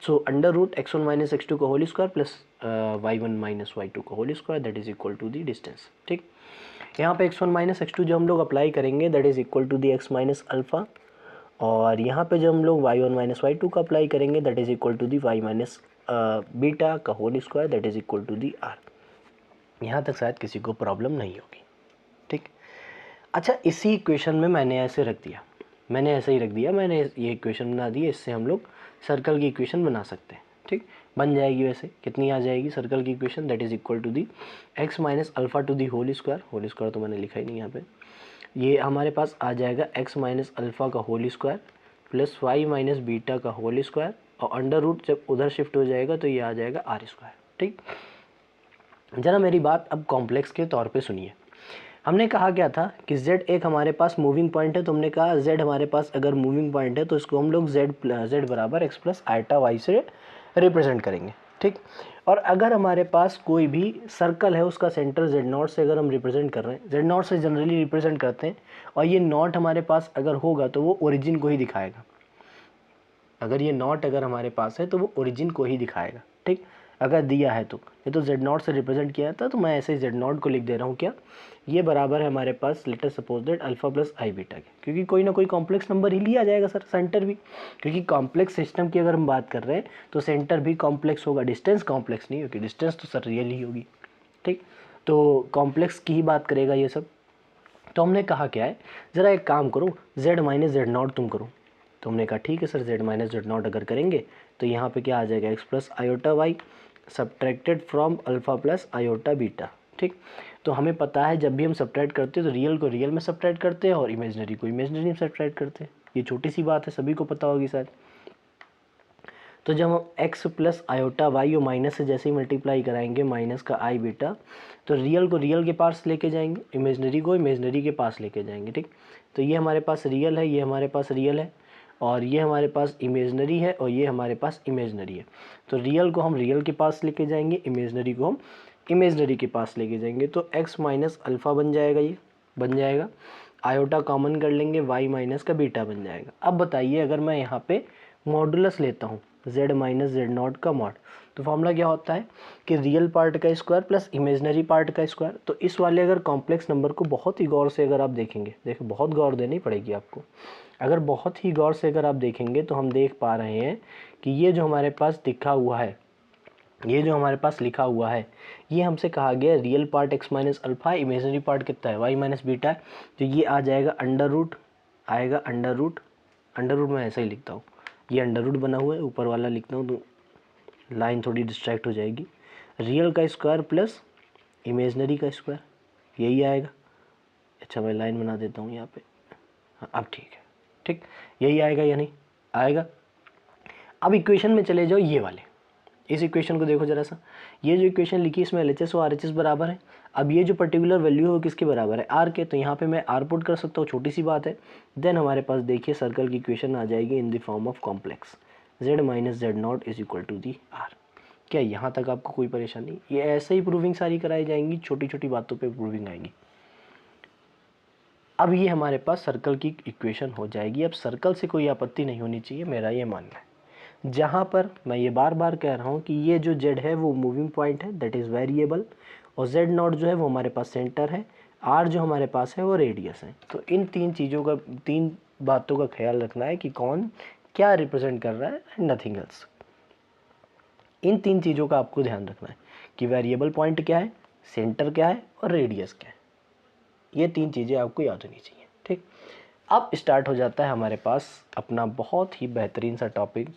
So under root x1 minus x2 का whole square plus y1 minus y2 का whole square that is equal to the distance. ठीक, यहाँ पे x1 माइनस x2 जो हम लोग अप्लाई करेंगे that is equal to the x minus alpha, और यहाँ पे जब हम लोग y1 माइनस y2 का अप्लाई करेंगे that is equal to the y minus beta का whole square that is equal to the R. यहाँ तक शायद किसी को प्रॉब्लम नहीं होगी। ठीक, अच्छा इसी इक्वेशन में मैंने ऐसे रख दिया, मैंने ऐसे ही रख दिया, मैंने ये इक्वेशन बना दी, इससे हम लोग सर्कल की इक्वेशन बना सकते हैं। ठीक, बन जाएगी। वैसे कितनी आ जाएगी सर्कल की equation, that is equal to the x minus alpha to the whole square तो मैंने लिखा ही नहीं यहाँ पे। ये हमारे पास आ जाएगा एक्स माइनस अल्फ़ा का whole square plus y minus beta का होल स्क्वायर, और अंडर रूट जब उधर शिफ्ट हो जाएगा तो ये आ जाएगा आर स्क्वायर। ठीक, ज़रा मेरी बात अब कॉम्प्लेक्स के तौर पे सुनिए। हमने कहा क्या था कि z एक हमारे पास मूविंग पॉइंट है, तो हमने कहा z हमारे पास अगर मूविंग पॉइंट है तो इसको हम लोग z बराबर एक्स प्लस आइटा वाई से रिप्रेजेंट करेंगे। ठीक, और अगर हमारे पास कोई भी सर्कल है उसका सेंटर z0 से अगर हम रिप्रेजेंट कर रहे हैं, z0 से जनरली रिप्रेजेंट करते हैं, और ये नॉट हमारे पास अगर होगा तो वो ओरिजिन को ही दिखाएगा। अगर ये नॉट अगर हमारे पास है तो वो ओरिजिन को ही दिखाएगा। ठीक, अगर दिया है तो, ये तो z0 से रिप्रेजेंट किया था तो मैं ऐसे z0 को लिख दे रहा हूँ क्या, ये बराबर है हमारे पास let us suppose that alpha plus I beta के, क्योंकि कोई ना कोई कॉम्प्लेक्स नंबर ही लिया जाएगा सर, सेंटर भी, क्योंकि कॉम्प्लेक्स सिस्टम की अगर हम बात कर रहे हैं तो सेंटर भी कॉम्प्लेक्स होगा, डिस्टेंस कॉम्प्लेक्स नहीं होगी, डिस्टेंस तो सर रियल ही होगी। ठीक, तो कॉम्प्लेक्स की ही बात करेगा ये सब। तो हमने कहा क्या है, ज़रा एक काम करो, z माइनस जेड नॉट तुम करो। तो हमने कहा ठीक है sir, z minus Z naught अगर करेंगे तो यहाँ पे क्या आ जाएगा, x plus iota y subtracted from alpha plus iota beta. ठीक, तो हमें पता है जब भी हम सब्ट्रैक्ट करते हैं तो रियल को रियल में सब्ट्रैक्ट करते हैं और इमेजनरी को इमेजनरी में सब्ट्रैक्ट करते हैं। ये छोटी सी बात है, सभी को पता होगी शायद। तो जब हम x प्लस आयोटा वाई और माइनस से जैसे ही मल्टीप्लाई कराएंगे माइनस का आई बीटा, तो रियल को रियल के पास लेके जाएंगे, इमेजनरी को इमेजनरी के पास लेके जाएंगे। ठीक, तो ये हमारे पास रियल है, ये हमारे पास रियल है, और ये हमारे पास इमेजनरी है, और ये हमारे पास इमेजनरी है। तो रियल को हम रियल के पास लेके जाएंगे, इमेजनरी को हम इमेजनरी के पास लेके जाएंगे। तो x माइनस अल्फ़ा बन जाएगा, ये बन जाएगा, आयोटा कॉमन कर लेंगे, y माइनस का बीटा बन जाएगा। अब बताइए अगर मैं यहाँ पे मॉडुलस लेता हूँ z माइनस जेड नॉट का मॉड, तो फॉर्मूला क्या होता है कि रियल पार्ट का स्क्वायर प्लस इमेजनरी पार्ट का स्क्वायर। तो इस वाले अगर कॉम्प्लेक्स नंबर को बहुत ही गौर से अगर आप देखेंगे, देखो बहुत गौर देनी पड़ेगी आपको, अगर बहुत ही गौर से अगर आप देखेंगे तो हम देख पा रहे हैं कि ये जो हमारे पास दिखा हुआ है, ये जो हमारे पास लिखा हुआ है, ये हमसे कहा गया real part x minus alpha, imaginary part कितना है y माइनस बीटा है। तो ये आ जाएगा अंडर रूट, आएगा अंडर रूट, अंडर रूट मैं ऐसा ही लिखता हूँ, ये अंडर रूट बना हुआ है, ऊपर वाला लिखता हूँ तो लाइन थोड़ी डिस्ट्रैक्ट हो जाएगी, रियल का स्क्वायर प्लस इमेजनरी का स्क्वायर, यही आएगा। अच्छा मैं लाइन बना देता हूँ यहाँ पे, हाँ अब ठीक है। ठीक, यही आएगा या नहीं आएगा। अब इक्वेशन में चले जाओ, ये वाले इस इक्वेशन को देखो जरा सा, ये जो इक्वेशन लिखी इसमें LHS और RHS बराबर है। अब ये जो पर्टिकुलर वैल्यू है वो किसके बराबर है, R के, तो यहाँ पे मैं R पुट कर सकता हूँ, छोटी सी बात है। देन हमारे पास देखिए सर्कल की इक्वेशन आ जाएगी in the form of complex Z minus Z0 is equal to the R। क्या यहाँ तक आपको कोई परेशानी? ये ऐसे ही प्रूविंग सारी कराई जाएंगी, छोटी छोटी बातों पे प्रूविंग आएंगी। अब ये हमारे पास सर्कल की इक्वेशन हो जाएगी। अब सर्कल से कोई आपत्ति नहीं होनी चाहिए, मेरा ये मानना है। जहाँ पर मैं ये बार बार कह रहा हूँ कि ये जो Z है वो मूविंग पॉइंट है, दैट इज़ वेरिएबल, और Z0 जो है वो हमारे पास सेंटर है, R जो हमारे पास है वो रेडियस है। तो इन तीन चीज़ों का, तीन बातों का ख्याल रखना है कि कौन क्या रिप्रेजेंट कर रहा है, नथिंग एल्स। इन तीन चीज़ों का आपको ध्यान रखना है कि वेरिएबल पॉइंट क्या है, सेंटर क्या है और रेडियस क्या है। ये तीन चीज़ें आपको याद होनी चाहिए, ठीक। अब स्टार्ट हो जाता है हमारे पास अपना बहुत ही बेहतरीन सा topic,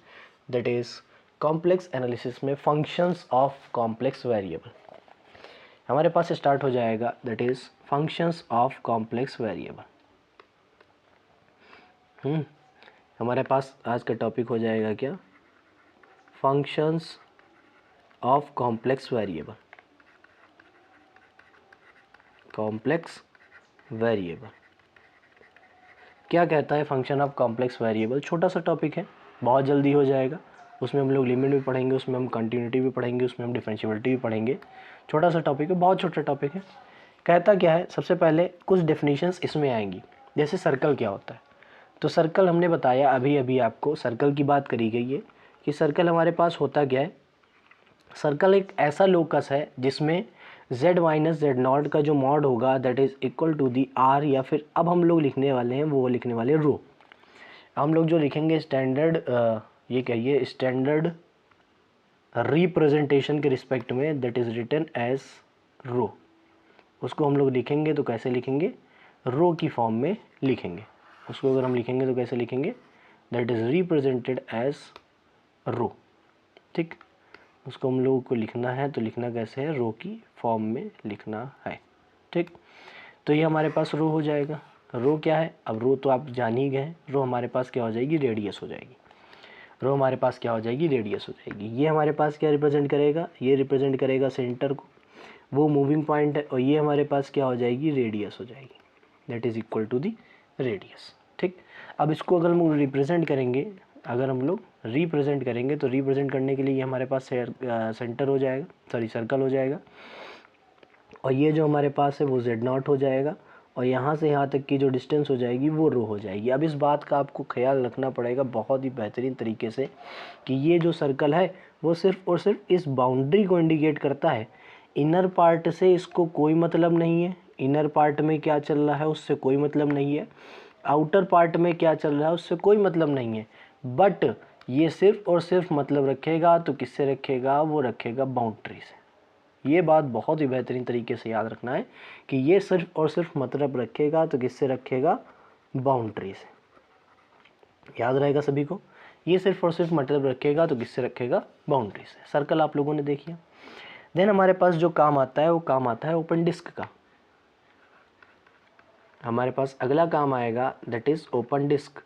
that is complex analysis में फंक्शंस ऑफ कॉम्प्लेक्स वेरिएबल। हमारे पास स्टार्ट हो जाएगा that is functions of complex variable. हमारे पास आज का टॉपिक हो जाएगा क्या, functions of complex variable. Complex variable क्या कहता है फंक्शन ऑफ कॉम्प्लेक्स वेरिएबल? छोटा सा टॉपिक है, बहुत जल्दी हो जाएगा। उसमें हम लोग लिमिट भी पढ़ेंगे, उसमें हम कंटिन्यूटी भी पढ़ेंगे, उसमें हम डिफरेंशिएबिलिटी भी पढ़ेंगे। छोटा सा टॉपिक है, बहुत छोटा टॉपिक है। कहता क्या है, सबसे पहले कुछ डेफिनेशंस इसमें आएंगी। जैसे सर्कल क्या होता है, तो सर्कल हमने बताया अभी अभी आपको, सर्कल की बात करी गई है कि सर्कल हमारे पास होता क्या है। सर्कल एक ऐसा लोकस है जिसमें Z माइनस Z0 का जो मॉड होगा that is equal to the R, या फिर अब हम लोग लिखने वाले हैं वो लिखने वाले रो। हम लोग जो लिखेंगे स्टैंडर्ड, ये कहिए स्टैंडर्ड रिप्रेजेंटेशन के रिस्पेक्ट में, दैट इज़ रिटन एज रो। उसको हम लोग लिखेंगे तो कैसे लिखेंगे, रो की फॉर्म में लिखेंगे। उसको अगर हम लिखेंगे तो कैसे लिखेंगे, दैट इज़ रिप्रेजेंटेड एज रो, ठीक। उसको हम लोगों को लिखना है तो लिखना कैसे है, रो की फॉर्म में लिखना है, ठीक। तो ये हमारे पास रो हो जाएगा। रो क्या है, अब रो तो आप जान ही गए, रो हमारे पास क्या हो जाएगी, रेडियस हो जाएगी। रो हमारे पास क्या हो जाएगी, रेडियस हो जाएगी। ये हमारे पास क्या रिप्रेजेंट करेगा, ये रिप्रेजेंट करेगा सेंटर को, वो मूविंग पॉइंट है, और ये हमारे पास क्या हो जाएगी, रेडियस हो जाएगी, that is equal to the radius, ठीक। अब इसको अगर हम रिप्रेजेंट करेंगे, अगर हम लोग रिप्रेजेंट करेंगे तो रिप्रेजेंट करने के लिए ये हमारे पास सेंटर हो जाएगा, सॉरी सर्कल हो जाएगा, और ये जो हमारे पास है वो Z0 हो जाएगा, और यहाँ से यहाँ तक की जो डिस्टेंस हो जाएगी वो रो हो जाएगी। अब इस बात का आपको ख्याल रखना पड़ेगा बहुत ही बेहतरीन तरीके से कि ये जो सर्कल है वो सिर्फ और सिर्फ इस बाउंड्री को इंडिकेट करता है। इनर पार्ट से इसको कोई मतलब नहीं है, इनर पार्ट में क्या चल रहा है उससे कोई मतलब नहीं है, आउटर पार्ट में क्या चल रहा है उससे कोई मतलब नहीं है, बट ये सिर्फ और सिर्फ मतलब रखेगा तो किससे रखेगा, वो रखेगा बाउंड्री से। ये बात बहुत ही बेहतरीन तरीके से याद रखना है कि ये सिर्फ और सिर्फ मतलब रखेगा तो किससे रखेगा, बाउंड्री से। याद रहेगा सभी को, ये सिर्फ और सिर्फ मतलब रखेगा तो किससे रखेगा, बाउंड्री से। सर्कल आप लोगों ने देखिए। देन हमारे पास जो काम आता है वो काम आता है ओपन डिस्क का। हमारे पास अगला काम आएगा दैट इज ओपन डिस्क।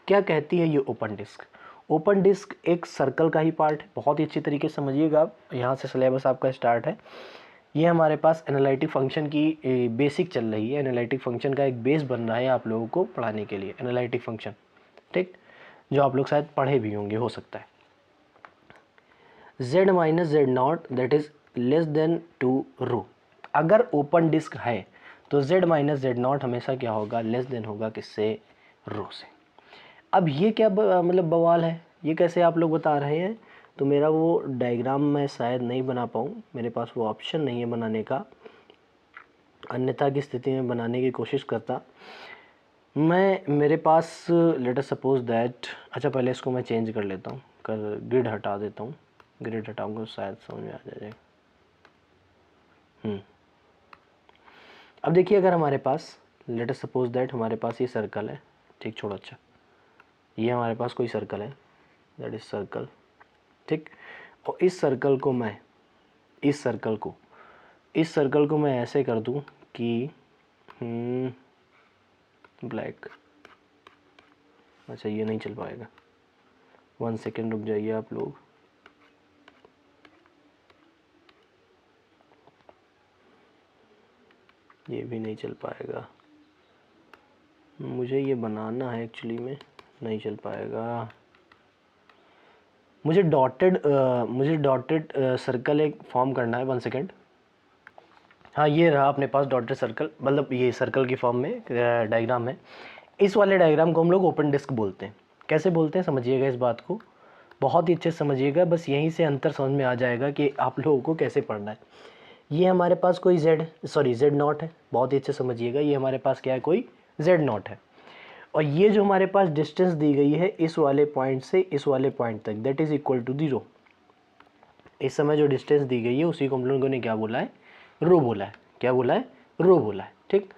क्या कहती है ये ओपन डिस्क? ओपन डिस्क एक सर्कल का ही पार्ट है, बहुत ही अच्छी तरीके से समझिएगा आप, यहाँ से सिलेबस आपका स्टार्ट है। ये हमारे पास एनालिटिक फंक्शन की बेसिक चल रही है, एनालिटिक फंक्शन का एक बेस बन रहा है आप लोगों को पढ़ाने के लिए, एनालिटिक फंक्शन, ठीक, जो आप लोग शायद पढ़े भी होंगे, हो सकता है। Z minus Z0 that is less than to rho. अगर ओपन डिस्क है तो Z माइनस Z0 हमेशा क्या होगा, लेस देन होगा किससे, रो से। अब ये क्या मतलब बवाल है, ये कैसे आप लोग बता रहे हैं? तो मेरा वो डायग्राम मैं शायद नहीं बना पाऊँ, मेरे पास वो ऑप्शन नहीं है बनाने का, अन्यथा की स्थिति में बनाने की कोशिश करता मैं। मेरे पास लेट अस सपोज दैट, अच्छा पहले इसको मैं चेंज कर लेता हूँ, कर ग्रिड हटा देता हूँ, ग्रिड हटाऊँगा शायद समझ में आ जाएगा। अब देखिए, अगर हमारे पास लेट अस सपोज दैट हमारे पास ये सर्कल है, ठीक, छोड़ो, अच्छा ये हमारे पास कोई सर्कल है, दैट इज सर्कल, ठीक। और इस सर्कल को मैं ऐसे कर दूं कि ब्लैक, अच्छा ये नहीं चल पाएगा, 1 सेकेंड रुक जाइए आप लोग। ये भी नहीं चल पाएगा, मुझे ये बनाना है एक्चुअली में, नहीं चल पाएगा। मुझे डॉटेड सर्कल एक फॉर्म करना है, 1 सेकेंड। हाँ ये रहा अपने पास डॉटेड सर्कल, मतलब ये सर्कल की फॉर्म में डायग्राम है। इस वाले डायग्राम को हम लोग ओपन डिस्क बोलते हैं। कैसे बोलते हैं समझिएगा, इस बात को बहुत ही अच्छे से समझिएगा, बस यहीं से अंतर समझ में आ जाएगा कि आप लोगों को कैसे पढ़ना है। ये हमारे पास कोई जेड नॉट है, बहुत ही अच्छे समझिएगा। ये हमारे पास क्या है, कोई जेड नॉट है, और ये जो हमारे पास डिस्टेंस दी गई है इस वाले पॉइंट से इस वाले पॉइंट तक, दैट इज इक्वल टू 0। इस समय जो डिस्टेंस दी गई है उसी को हम लोगों ने क्या बोला है, रो बोला है। क्या बोला है, रो बोला है। ठीक,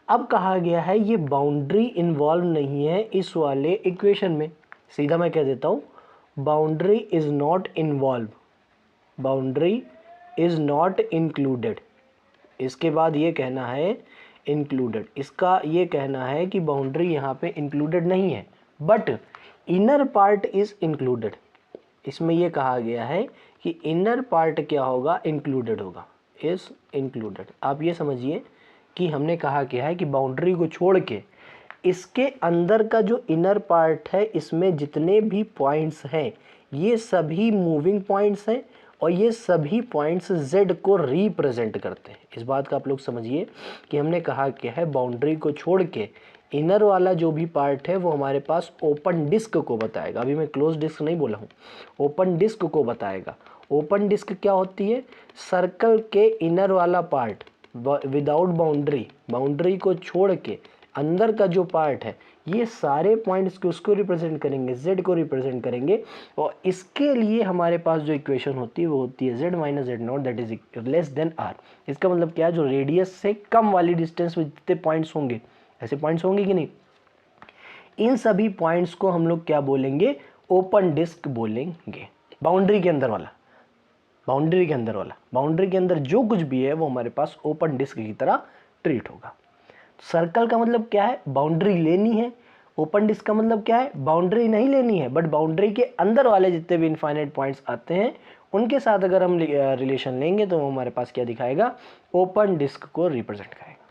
अब कहा गया है ये बाउंड्री इन्वॉल्व नहीं है इस वाले इक्वेशन में। सीधा मैं कह देता हूँ, boundary is not involve, boundary is not included. इसके बाद ये कहना है इंक्लूडेड, इसका ये कहना है कि बाउंड्री यहाँ पे इंक्लूडेड नहीं है, but inner part is included. इसमें ये कहा गया है कि इनर पार्ट क्या होगा, इंक्लूडेड होगा, इज इंक्लूडेड। आप ये समझिए कि हमने कहा क्या है कि बाउंड्री को छोड़ के इसके अंदर का जो इनर पार्ट है, इसमें जितने भी पॉइंट्स हैं ये सभी मूविंग पॉइंट्स हैं, और ये सभी पॉइंट्स z को रिप्रेजेंट करते हैं। इस बात का आप लोग समझिए कि हमने कहा क्या है, बाउंड्री को छोड़ के इनर वाला जो भी पार्ट है वो हमारे पास ओपन डिस्क को बताएगा। अभी मैं क्लोज डिस्क नहीं बोला हूँ, ओपन डिस्क को बताएगा। ओपन डिस्क क्या होती है, सर्कल के इनर वाला पार्ट विदाउट बाउंड्री, बाउंड्री को छोड़ के अंदर का जो पार्ट है, ये सारे पॉइंट्स को उसको रिप्रेजेंट करेंगे, z को रिप्रेजेंट करेंगे। और इसके लिए हमारे पास जो इक्वेशन होती है वो होती है z minus Z naught that is less then r। इसका मतलब क्या है, जो रेडियस से कम वाली डिस्टेंस में जितने पॉइंट्स होंगे, ऐसे पॉइंट्स होंगे कि नहीं, इन सभी पॉइंट्स को हम लोग क्या बोलेंगे, ओपन डिस्क बोलेंगे। बाउंड्री के अंदर वाला, बाउंड्री के अंदर वाला, बाउंड्री के अंदर जो कुछ भी है वो हमारे पास ओपन डिस्क की तरह ट्रीट होगा। सर्कल का मतलब क्या है, बाउंड्री लेनी है। ओपन डिस्क का मतलब क्या है, बाउंड्री नहीं लेनी है, बट बाउंड्री के अंदर वाले जितने भी इनफाइनाइट पॉइंट्स आते हैं उनके साथ अगर हम रिलेशन लेंगे तो वो हमारे पास क्या दिखाएगा, ओपन डिस्क को रिप्रेजेंट करेगा,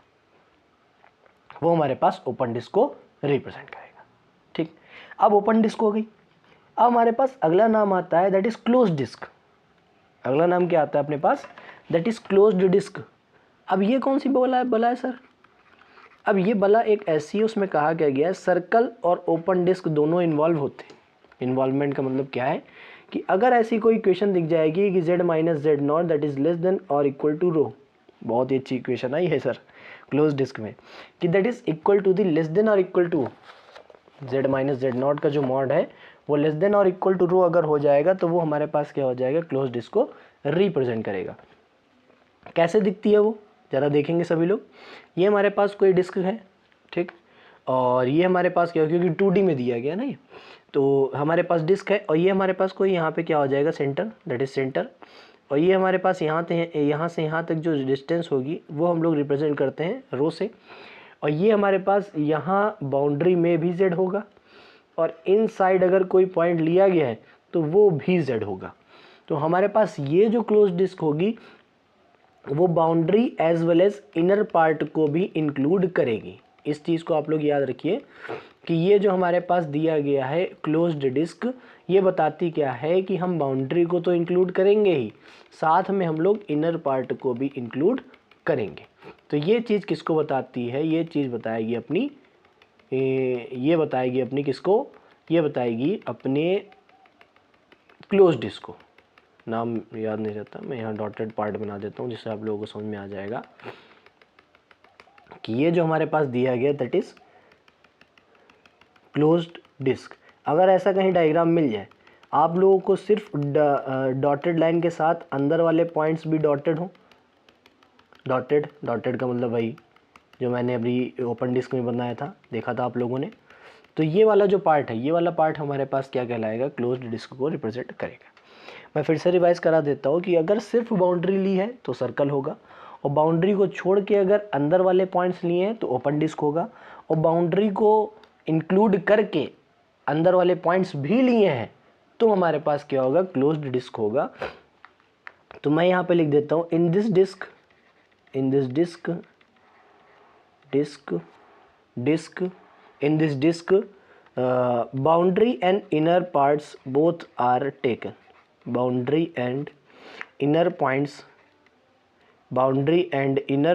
वो हमारे पास ओपन डिस्क को रिप्रेजेंट करेगा। ठीक, अब ओपन डिस्क हो गई। अब हमारे पास अगला नाम आता है दैट इज क्लोज डिस्क। अगला नाम क्या आता है अपने पास, दैट इज क्लोज्ड डिस्क। अब ये कौन सी बला है सर, अब ये बला एक ऐसी है, उसमें कहा क्या गया है, सर्कल और ओपन डिस्क दोनों इन्वॉल्व होते हैं। इन्वॉल्वमेंट का मतलब क्या है कि अगर ऐसी कोई इक्वेशन दिख जाएगी कि z minus Z naught that is less than और इक्वल टू रो, बहुत ही अच्छी इक्वेशन आई है सर क्लोज डिस्क में, कि that is equal to the less than और equal to z minus Z nought का जो मॉड है वो लेस देन और इक्वल टू रो अगर हो जाएगा तो वो हमारे पास क्या हो जाएगा, क्लोज डिस्क को रिप्रेजेंट करेगा। कैसे दिखती है वो ज़रा देखेंगे सभी लोग। ये हमारे पास कोई डिस्क है, ठीक, और ये हमारे पास क्या, क्योंकि 2D में दिया गया ना ये, तो हमारे पास डिस्क है, और ये हमारे पास कोई यहाँ पे क्या हो जाएगा, सेंटर, दैट इज सेंटर। और ये हमारे पास यहाँ से यहाँ तक जो डिस्टेंस होगी वो हम लोग रिप्रेजेंट करते हैं रो से। और ये हमारे पास यहाँ बाउंड्री में भी z होगा, और इन साइड अगर कोई पॉइंट लिया गया है तो वो भी z होगा। तो हमारे पास ये जो क्लोज डिस्क होगी वो boundary as well as inner part को भी इंक्लूड करेगी। इस चीज़ को आप लोग याद रखिए कि ये जो हमारे पास दिया गया है क्लोज्ड डिस्क, ये बताती क्या है कि हम बाउंड्री को तो इंक्लूड करेंगे ही, साथ में हम लोग इनर पार्ट को भी इंक्लूड करेंगे। तो ये चीज़ किसको बताती है, ये चीज़ बताएगी अपनी, ये बताएगी अपनी किसको, ये बताएगी अपने क्लोज डिस्क को। नाम याद नहीं रहता, मैं यहाँ डॉटेड पार्ट बना देता हूँ जिससे आप लोगों को समझ में आ जाएगा कि ये जो हमारे पास दिया गया दैट इज क्लोज्ड डिस्क। अगर ऐसा कहीं डायग्राम मिल जाए, आप लोगों को सिर्फ डॉटेड लाइन के साथ अंदर वाले पॉइंट्स भी डॉटेड हो, डॉटेड का मतलब वही जो मैंने अभी ओपन डिस्क में बनाया था, देखा था आप लोगों ने, तो ये वाला जो पार्ट है, ये वाला पार्ट हमारे पास क्या कहलाएगा, क्लोज्ड डिस्क को रिप्रेजेंट करेगा। मैं फिर से रिवाइज करा देता हूँ कि अगर सिर्फ बाउंड्री ली है तो सर्कल होगा, और बाउंड्री को छोड़ के अगर अंदर वाले पॉइंट्स लिए हैं तो ओपन डिस्क होगा, और बाउंड्री को इंक्लूड करके अंदर वाले पॉइंट्स भी लिए हैं तो हमारे पास क्या होगा, क्लोज्ड डिस्क होगा। तो मैं यहाँ पे लिख देता हूँ in this disk disk in this disk boundary and inner parts both are taken. boundary and inner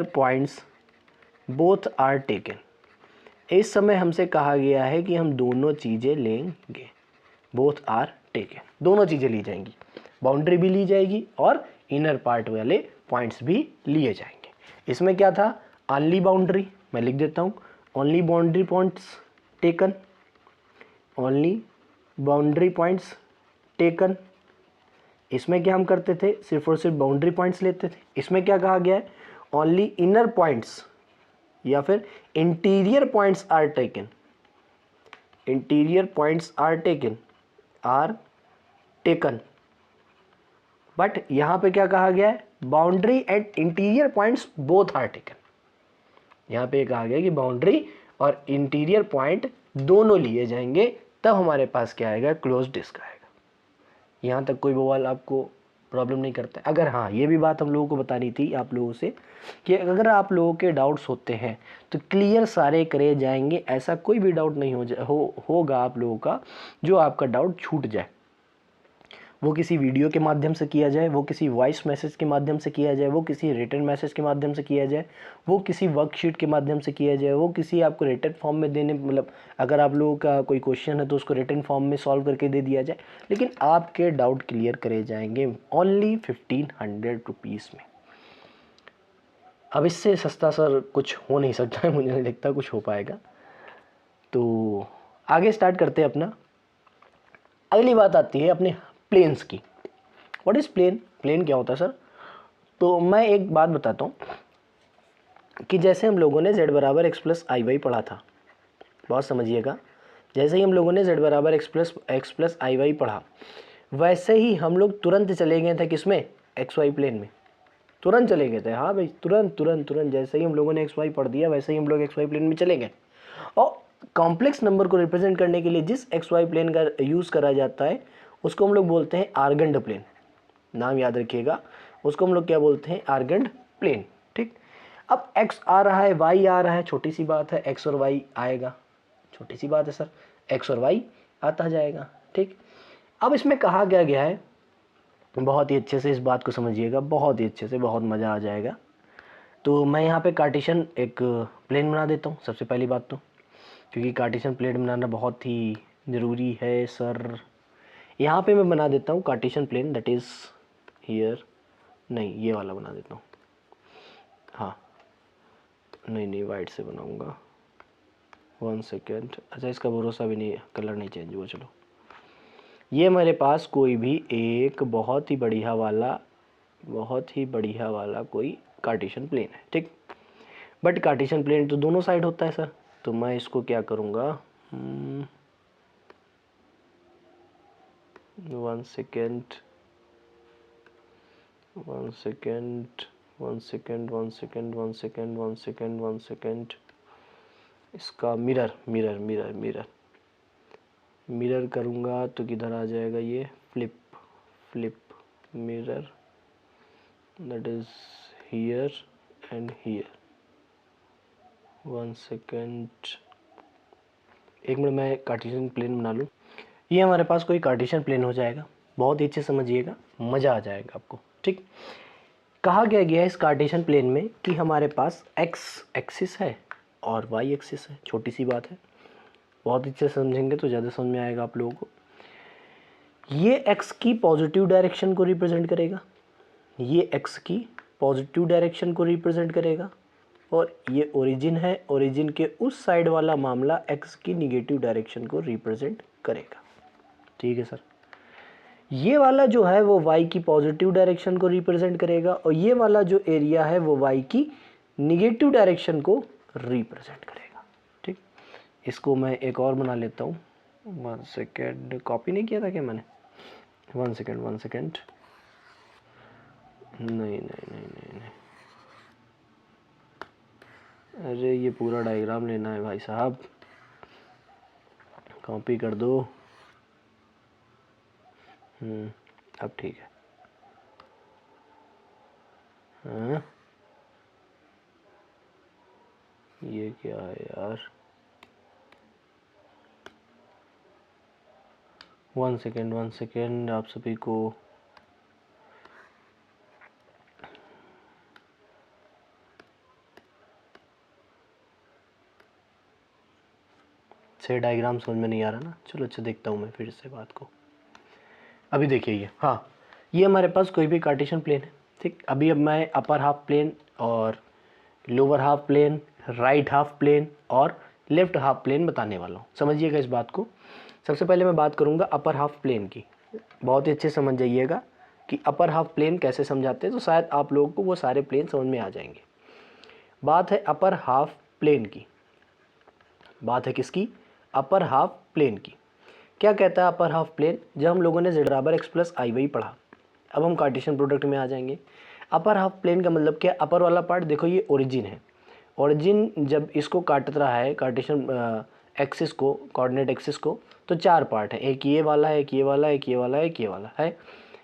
points both are taken. इस समय हमसे कहा गया है कि हम दोनों चीज़ें लेंगे. बोथ आर टेकन, दोनों चीज़ें ली जाएंगी, बाउंड्री भी ली जाएगी और इनर पार्ट वाले पॉइंट्स भी लिए जाएंगे. इसमें क्या था, ओनली बाउंड्री, मैं लिख देता हूँ, only boundary points taken, only boundary points taken. इसमें क्या हम करते थे, सिर्फ और सिर्फ बाउंड्री पॉइंट्स लेते थे. इसमें क्या कहा गया है, ओनली इनर पॉइंट्स या फिर interior points are taken. Interior points are taken. But यहां पे क्या कहा गया है, boundary and interior points both are taken. यहां पे कहा गया कि बाउंड्री और इंटीरियर पॉइंट दोनों लिए जाएंगे, तब हमारे पास क्या आएगा, क्लोज डिस्क आएगा. यहाँ तक कोई बवाल आपको प्रॉब्लम नहीं करता है. अगर हाँ, ये भी बात हम लोगों को बतानी थी आप लोगों से कि अगर आप लोगों के डाउट्स होते हैं तो क्लियर सारे करे जाएंगे. ऐसा कोई भी डाउट नहीं होगा आप लोगों का जो आपका डाउट छूट जाए. वो किसी वीडियो के माध्यम से किया जाए, वो किसी वॉइस मैसेज के माध्यम से किया जाए, वो किसी रिटन मैसेज के माध्यम से किया जाए, वो किसी वर्कशीट के माध्यम से किया जाए, वो किसी आपको रिटन फॉर्म में देने, मतलब अगर आप लोगों का कोई क्वेश्चन है तो उसको रिटन फॉर्म में सॉल्व करके दे दिया जाए, लेकिन आपके डाउट क्लियर करे जाएंगे ओनली 1500 रुपीज़ में. अब इससे सस्ता सर कुछ हो नहीं सकता है, मुझे नहीं लगता कुछ हो पाएगा. तो आगे स्टार्ट करते हैं अपना. अगली बात आती है अपने प्लेन्स की. व्हाट इज़ प्लेन, प्लेन क्या होता है सर. तो मैं एक बात बताता हूँ कि जैसे हम लोगों ने z बराबर एक्स प्लस आई वाई पढ़ा था, बहुत समझिएगा. जैसे ही हम लोगों ने z बराबर एक्स प्लस आई वाई पढ़ा, वैसे ही हम लोग तुरंत चले गए थे किसमें, एक्स वाई प्लेन में. तुरंत चले गए थे, हाँ भाई, तुरंत. जैसे ही हम लोगों ने एक्स वाई पढ़ दिया वैसे ही हम लोग एक्स वाई प्लेन में चले गए. और कॉम्प्लेक्स नंबर को रिप्रेजेंट करने के लिए जिस एक्स वाई प्लेन का यूज़ करा जाता है उसको हम लोग बोलते हैं आर्गंड प्लेन. नाम याद रखिएगा, उसको हम लोग क्या बोलते हैं, आर्गंड प्लेन. ठीक. अब x आ रहा है, y आ रहा है, छोटी सी बात है, x और y आएगा, छोटी सी बात है सर, x और y आता जाएगा. ठीक. अब इसमें कहा गया है, बहुत ही अच्छे से इस बात को समझिएगा, बहुत ही अच्छे से, बहुत मज़ा आ जाएगा. तो मैं यहाँ पे कार्टेशियन एक प्लेन बना देता हूँ सबसे पहली बात तो, क्योंकि कार्टेशियन प्लेन बनाना बहुत ही ज़रूरी है सर. यहाँ पे मैं बना देता हूँ Cartesian plane, that is here, नहीं ये वाला बना देता हूँ. हाँ, नहीं वाइट से बनाऊँगा. 1 सेकेंड. अच्छा, इसका भरोसा भी नहीं है, कलर नहीं चेंज हुआ. चलो, ये मेरे पास कोई भी एक बहुत ही बढ़िया वाला कोई कार्टेशियन प्लेन है. ठीक. बट कार्टेशियन प्लेन तो दोनों साइड होता है सर, तो मैं इसको क्या करूँगा, 1 सेकेंड. इसका मिरर करूँगा तो किधर आ जाएगा ये, flip mirror, that is here and here. 1 second, एक मिनट, मैं कार्टेशियन प्लेन बना लूँ. ये हमारे पास कोई कार्टेशियन प्लेन हो जाएगा. बहुत ही अच्छे समझिएगा, मज़ा आ जाएगा आपको. ठीक. कहा गया है इस कार्टेशियन प्लेन में कि हमारे पास x एक्सिस है और y एक्सिस है. छोटी सी बात है, बहुत अच्छे से समझेंगे तो ज़्यादा समझ में आएगा आप लोगों को. ये x की पॉजिटिव डायरेक्शन को रिप्रेजेंट करेगा, ये x की पॉजिटिव डायरेक्शन को रिप्रेजेंट करेगा, और ये ओरिजिन है, ओरिजिन के उस साइड वाला मामला x की निगेटिव डायरेक्शन को रिप्रेजेंट करेगा. ठीक है सर. ये वाला जो है वो y की पॉजिटिव डायरेक्शन को रिप्रेजेंट करेगा, और ये वाला जो एरिया है वो y की निगेटिव डायरेक्शन को रिप्रेजेंट करेगा. ठीक. इसको मैं एक और बना लेता हूँ. 1 सेकेंड, कॉपी नहीं किया था क्या मैंने, 1 सेकेंड. नहीं, अरे ये पूरा डायग्राम लेना है भाई साहब, कॉपी कर दो. अब ठीक है. हाँ, ये क्या है यार, 1 सेकेंड आप सभी को से डायग्राम समझ में नहीं आ रहा ना। चलो अच्छा देखता हूँ मैं फिर से बात को। अभी देखिए ये, हाँ ये हमारे पास कोई भी कार्टेशियन प्लेन है, ठीक। अभी अब मैं अपर हाफ प्लेन और lower half plane, right half plane और लेफ्ट हाफ प्लेन बताने वाला हूँ। समझिएगा इस बात को। सबसे पहले मैं बात करूँगा अपर हाफ प्लेन की। बहुत ही अच्छे समझ जाइएगा कि अपर हाफ प्लेन कैसे समझाते हैं, तो शायद आप लोगों को वो सारे प्लेन समझ में आ जाएंगे। बात है अपर हाफ प्लेन की। बात है किसकी? अपर हाफ प्लेन की। क्या कहता है अपर हाफ प्लेन? जब हम लोगों ने z बराबर x प्लस आई वाई पढ़ा, अब हम कार्टेशियन प्रोडक्ट में आ जाएंगे। अपर हाफ प्लेन का मतलब क्या? अपर वाला पार्ट देखो, ये ओरिजिन है। ओरिजिन जब इसको काट रहा है कार्टेशियन एक्सिस को, कोऑर्डिनेट एक्सिस को, तो 4 पार्ट है। एक ये वाला है, एक ये वाला है, एक ये वाला है, एक ये वाला है।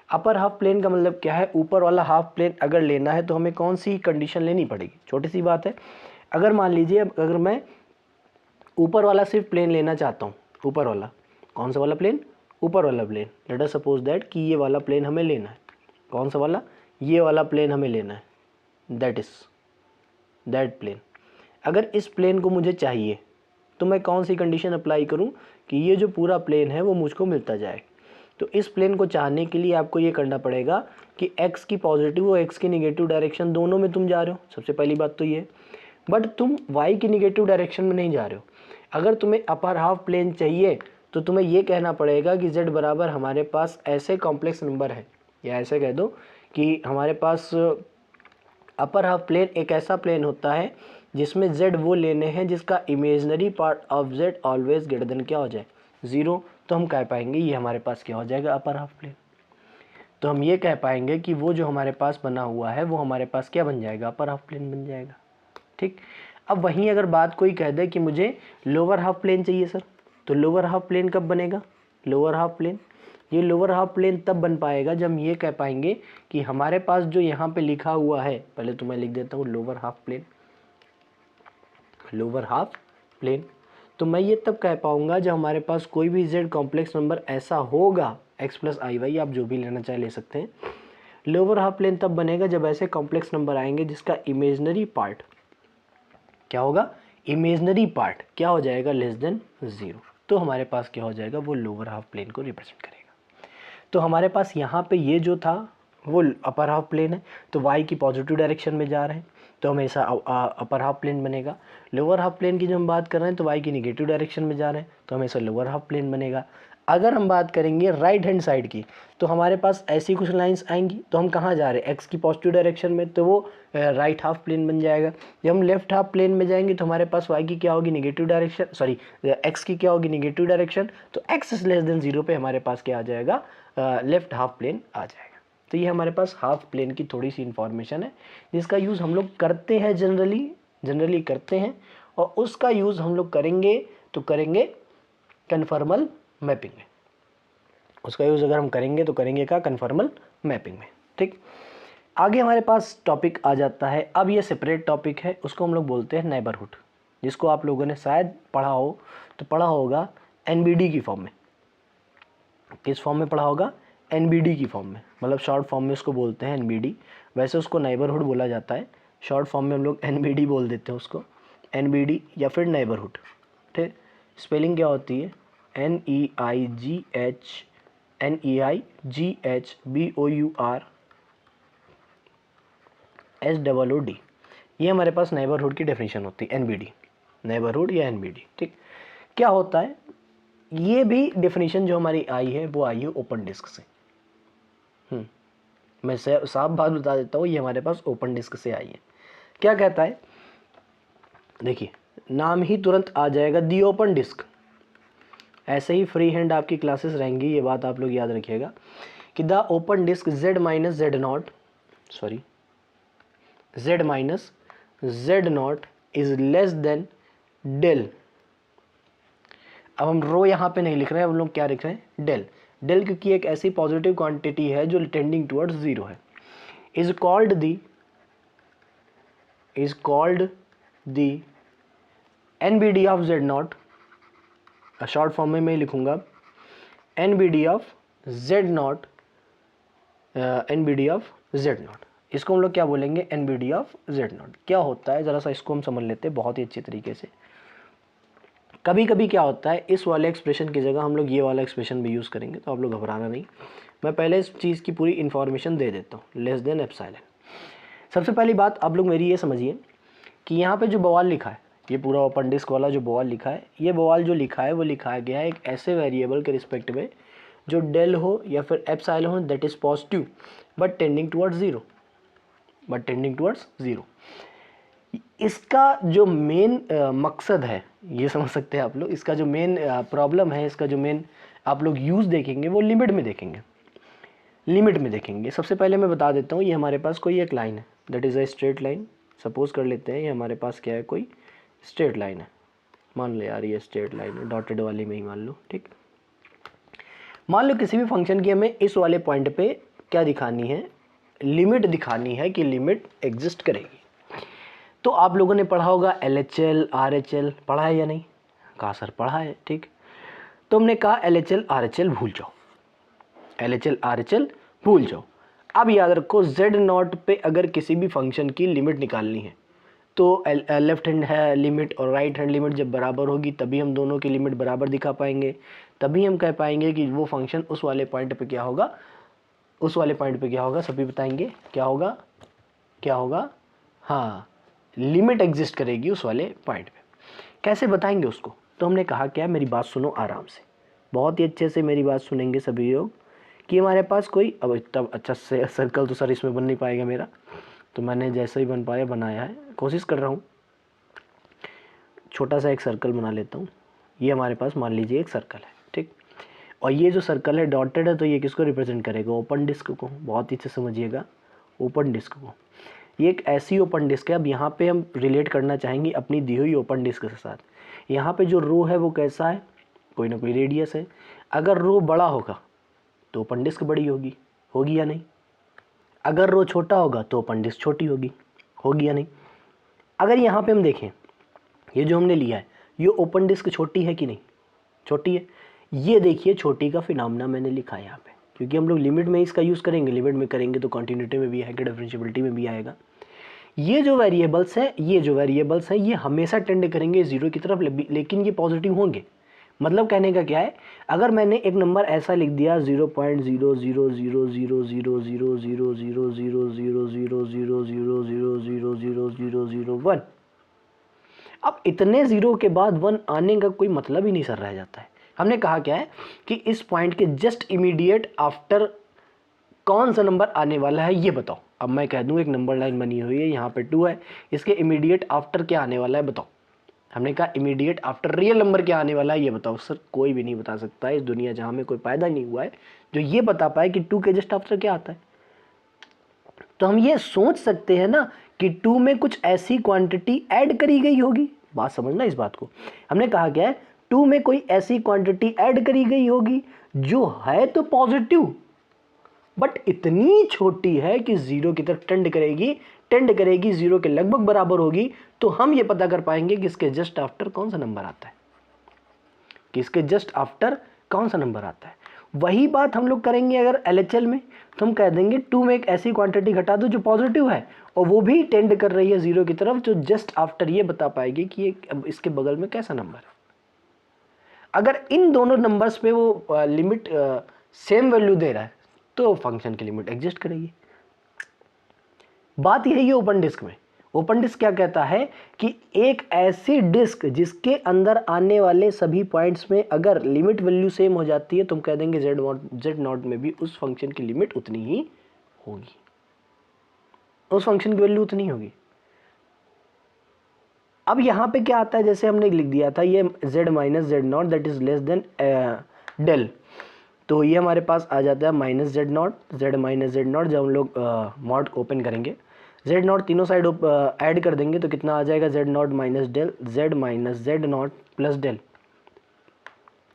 अपर हाफ प्लेन का मतलब क्या है? ऊपर वाला हाफ प्लेन अगर लेना है तो हमें कौन सी कंडीशन लेनी पड़ेगी? छोटी सी बात है। अगर मान लीजिए अगर मैं ऊपर वाला सिर्फ प्लेन लेना चाहता हूँ, ऊपर वाला कौन सा वाला प्लेन? ऊपर वाला plane. Let us suppose that कि ये वाला प्लेन हमें लेना है। कौन सा वाला? ये वाला प्लेन हमें लेना है। That is that plane. अगर इस प्लेन को मुझे चाहिए तो मैं कौन सी कंडीशन अप्लाई करूं कि ये जो पूरा प्लेन है वो मुझको मिलता जाए? तो इस प्लेन को चाहने के लिए आपको ये करना पड़ेगा कि x की पॉजिटिव और x की निगेटिव डायरेक्शन दोनों में तुम जा रहे हो। सबसे पहली बात तो ये, बट तुम y की निगेटिव डायरेक्शन में नहीं जा रहे हो। अगर तुम्हें अपर हाफ प्लेन चाहिए तो तुम्हें ये कहना पड़ेगा कि z बराबर हमारे पास ऐसे कॉम्प्लेक्स नंबर है, या ऐसे कह दो कि हमारे पास अपर हाफ प्लेन एक ऐसा प्लेन होता है जिसमें z वो लेने हैं जिसका imaginary part of z always greater than क्या हो जाए? 0। तो हम कह पाएंगे ये हमारे पास क्या हो जाएगा? Upper half plane. तो हम ये कह पाएंगे कि वो जो हमारे पास बना हुआ है वो हमारे पास क्या बन जाएगा? अपर हाफ प्लेन बन जाएगा, ठीक। अब वहीं अगर बात कोई कह दे कि मुझे लोअर हाफ प्लेन चाहिए सर, तो लोअर हाफ प्लेन कब बनेगा? लोअर हाफ प्लेन, ये लोअर हाफ प्लेन तब बन पाएगा जब हम ये कह पाएंगे कि हमारे पास जो यहाँ पे लिखा हुआ है, पहले तो मैं लिख देता हूँ lower half plane, lower half plane. तो मैं ये तब कह पाऊंगा जब हमारे पास कोई भी z कॉम्प्लेक्स नंबर ऐसा होगा, x प्लस आई वाई, आप जो भी लेना चाहे ले सकते हैं। लोअर हाफ प्लेन तब बनेगा जब ऐसे कॉम्प्लेक्स नंबर आएंगे जिसका इमेजनरी पार्ट क्या होगा? इमेजनरी पार्ट क्या हो जाएगा? Less than 0। तो हमारे पास क्या हो जाएगा? वो लोअर हाफ प्लेन को रिप्रेजेंट करेगा। तो हमारे पास यहाँ पे ये जो था वो अपर हाफ प्लेन है, तो y की पॉजिटिव डायरेक्शन में जा रहे हैं तो हमेशा अपर हाफ प्लेन बनेगा। लोअर हाफ प्लेन की जब हम बात कर रहे हैं तो y की निगेटिव डायरेक्शन में जा रहे हैं तो हमेशा लोअर हाफ प्लेन बनेगा। अगर हम बात करेंगे राइट हैंड साइड की, तो हमारे पास ऐसी कुछ लाइंस आएंगी, तो हम कहाँ जा रहे हैं? x की पॉजिटिव डायरेक्शन में, तो वो राइट हाफ प्लेन बन जाएगा। जब हम लेफ्ट हाफ प्लेन में जाएंगे तो हमारे पास y की क्या होगी? निगेटिव डायरेक्शन, सॉरी x की क्या होगी? Negative direction. तो x इज लेस देन 0 पे हमारे पास क्या आ जाएगा? लेफ्ट हाफ प्लेन आ जाएगा। तो ये हमारे पास हाफ प्लेन की थोड़ी सी इन्फॉर्मेशन है जिसका यूज़ हम लोग करते हैं, जनरली करते हैं, और उसका यूज़ हम लोग करेंगे तो करेंगे कन्फॉर्मल मैपिंग में। उसका यूज़ अगर हम करेंगे तो करेंगे क्या? कन्फॉर्मल मैपिंग में, ठीक। आगे हमारे पास टॉपिक आ जाता है, अब ये सेपरेट टॉपिक है, उसको हम लोग बोलते हैं नेबरहुड, जिसको आप लोगों ने शायद पढ़ा हो, तो पढ़ा होगा NBD की फॉर्म में। किस फॉर्म में पढ़ा होगा? NBD की फॉर्म में, मतलब शॉर्ट फॉर्म में उसको बोलते हैं NBD। वैसे उसको नेबरहुड बोला जाता है, शॉर्ट फॉर्म में हम लोग NBD बोल देते हैं उसको, NBD या फिर नेबरहुड, ठीक। स्पेलिंग क्या होती है? NEIGHBOURSOOD। ये हमारे पास नेबरहुड की डेफिनेशन होती है, NBD, नेबरहुड या NBD, ठीक। क्या होता है? ये भी डेफिनेशन जो हमारी आई है वो आई है ओपन डिस्क से। मैं साफ बात बता देता हूँ, ये हमारे पास ओपन डिस्क से आई है। क्या कहता है? देखिए नाम ही तुरंत आ जाएगा, दी ओपन डिस्क। ऐसे ही फ्री हैंड आपकी क्लासेस रहेंगी, ये बात आप लोग याद रखिएगा कि the open disk z minus z naught is less than del. अब हम रो यहाँ पे नहीं लिख रहे हैं, हम लोग क्या लिख रहे हैं? डेल। डेल क्योंकि एक ऐसी पॉजिटिव क्वांटिटी है जो टेंडिंग टुवर्ड्स 0 है, is called the N B D of z naught, short form में मैं लिखूंगा N B D of z naught, N B D of z naught, इसको हम लोग क्या बोलेंगे, N B D of z naught. क्या होता है ज़रा सा इसको हम समझ लेते हैं बहुत ही अच्छे तरीके से। कभी कभी क्या होता है, इस वाले एक्सप्रेशन की जगह हम लोग ये वाला एक्सप्रेशन भी यूज़ करेंगे, तो आप लोग घबराना नहीं, मैं पहले इस चीज़ की पूरी इन्फॉर्मेशन दे देता हूँ। Less than epsilon. सबसे पहली बात आप लोग मेरी ये समझिए कि यहाँ पे जो बवाल लिखा है, ये पूरा ओपन डिस्क वाला जो बवाल लिखा है, ये बवाल जो लिखा है वो लिखा गया है एक ऐसे वेरिएबल के रिस्पेक्ट में जो डेल हो या फिर एप्सिलॉन हो that is positive but tending towards zero, but tending towards zero. इसका जो मेन मकसद है, ये समझ सकते हैं आप लोग, इसका जो मेन प्रॉब्लम है, इसका जो मेन आप लोग यूज़ देखेंगे वो लिमिट में देखेंगे, लिमिट में देखेंगे। सबसे पहले मैं बता देता हूँ, ये हमारे पास कोई एक लाइन है that is a straight line. Suppose कर लेते हैं ये हमारे पास क्या है, कोई स्ट्रेट लाइन है, मान लो यार ये स्ट्रेट लाइन है, डॉटेड वाली में ही मान लो, ठीक। मान लो किसी भी फंक्शन की हमें इस वाले पॉइंट पे क्या दिखानी है, लिमिट दिखानी है कि लिमिट एग्जिस्ट करेगी। तो आप लोगों ने पढ़ा होगा LHL RHL, पढ़ा है या नहीं? कहा सर पढ़ा है, ठीक। तो हमने कहा LHL RHL भूल जाओ, LHL RHL भूल जाओ। अब याद रखो Z नॉट पे अगर किसी भी फंक्शन की लिमिट निकालनी है तो लेफ्ट हैंड है लिमिट और राइट हैंड लिमिट जब बराबर होगी तभी हम दोनों की लिमिट बराबर दिखा पाएंगे, तभी हम कह पाएंगे कि वो फंक्शन उस वाले पॉइंट पे क्या होगा, उस वाले पॉइंट पे क्या होगा, सभी बताएंगे क्या होगा, क्या होगा, हाँ लिमिट एग्जिस्ट करेगी उस वाले पॉइंट पे। कैसे बताएंगे उसको? तो हमने कहा क्या, मेरी बात सुनो आराम से, बहुत ही अच्छे से मेरी बात सुनेंगे सभी लोग, कि हमारे पास कोई, अब तब अच्छा से सर्कल तो सर इसमें बन नहीं पाएगा मेरा, तो मैंने जैसे ही बन पाया बनाया है, कोशिश कर रहा हूँ। छोटा सा एक सर्कल बना लेता हूँ, ये हमारे पास मान लीजिए एक सर्कल है, ठीक। और ये जो सर्कल है डॉटेड है, तो ये किसको रिप्रेजेंट करेगा, ओपन डिस्क को। बहुत ही अच्छे समझिएगा, ओपन डिस्क को। ये एक ऐसी ओपन डिस्क है, अब यहाँ पे हम रिलेट करना चाहेंगे अपनी दी हुई ओपन डिस्क के साथ। यहाँ पे जो रो है वो कैसा है, कोई ना कोई रेडियस है। अगर रो बड़ा होगा तो ओपन डिस्क बड़ी होगी, होगी या नहीं? अगर रो छोटा होगा तो ओपन डिस्क छोटी होगी, होगी या नहीं? अगर यहाँ पे हम देखें, ये जो हमने लिया है ये ओपन डिस्क छोटी है कि नहीं? छोटी है। ये देखिए छोटी का फिनोमेना मैंने लिखा है यहाँ पे, क्योंकि हम लोग लिमिट में इसका यूज़ करेंगे, लिमिट में करेंगे तो कॉन्टिन्यूटी में भी आएगा, डिफरेंशिएबिलिटी में भी आएगा। ये जो वेरिएबल्स हैं, ये जो वेरिएबल्स हैं, ये हमेशा टेंड करेंगे जीरो की तरफ, लेकिन ये पॉजिटिव होंगे। मतलब कहने का क्या है, अगर मैंने एक नंबर ऐसा लिख दिया 0.00000000000000000000001, अब इतने ज़ीरो के बाद 1 आने का कोई मतलब ही नहीं सर रह जाता है। हमने कहा क्या है कि इस पॉइंट के जस्ट इमीडिएट आफ्टर कौन सा नंबर आने वाला है ये बताओ। अब मैं कह दूं एक नंबर लाइन बनी हुई है, यहाँ पे 2 है, इसके इमीडिएट आफ्टर क्या आने वाला है बताओ। हमने कहा इमीडिएट आफ्टर रियल नंबर क्या आने वाला है ये बताओ। सर कोई भी नहीं बता सकता है, इस दुनिया जहाँ में कोई पैदा नहीं हुआ है जो ये बता पाए कि 2 के जस्ट आफ्टर क्या आता है। तो हम ये सोच सकते हैं ना कि 2 में कुछ ऐसी क्वांटिटी ऐड करी गई होगी। बात समझना इस बात को। हमने कहा क्या है, 2 में कोई ऐसी क्वांटिटी ऐड करी गई होगी जो है तो पॉजिटिव बट इतनी छोटी है कि जीरो की तरफ टेंड करेगी, जीरो के लगभग बराबर होगी, तो हम ये पता कर पाएंगे कि इसके जस्ट आफ्टर कौन सा नंबर आता है, कि इसके जस्ट आफ्टर कौन सा नंबर आता है। वही बात हम लोग करेंगे अगर LHL में, तो हम कह देंगे 2 में एक ऐसी क्वांटिटी घटा दो जो पॉजिटिव है और वो भी टेंड कर रही है जीरो की तरफ, जो जस्ट आफ्टर ये बता पाएगी कि ये इसके बगल में कैसा नंबर है। अगर इन दोनों नंबर्स पे वो लिमिट सेम वैल्यू दे रहा है तो फंक्शन की लिमिट एग्जिस्ट करेगी। बात यही है ओपन डिस्क में। ओपन डिस्क क्या कहता है कि एक ऐसी डिस्क जिसके अंदर आने वाले सभी पॉइंट्स में अगर लिमिट वैल्यू सेम हो जेड तो हम कह देंगे जेड नॉट में भी उस फंक्शन की लिमिट उतनी ही होगी, उस फंक्शन की वैल्यू उतनी होगी। अब यहां पे क्या आता है, जैसे हमने लिख दिया था ये z minus Z naught that is less than del, तो ये हमारे पास आ जाता है minus Z naught, z minus Z naught. जब हम लोग मॉड ओपन करेंगे जेड नॉट तीनों साइड ऐड कर देंगे तो कितना आ जाएगा, z naught minus del, z minus Z naught plus del,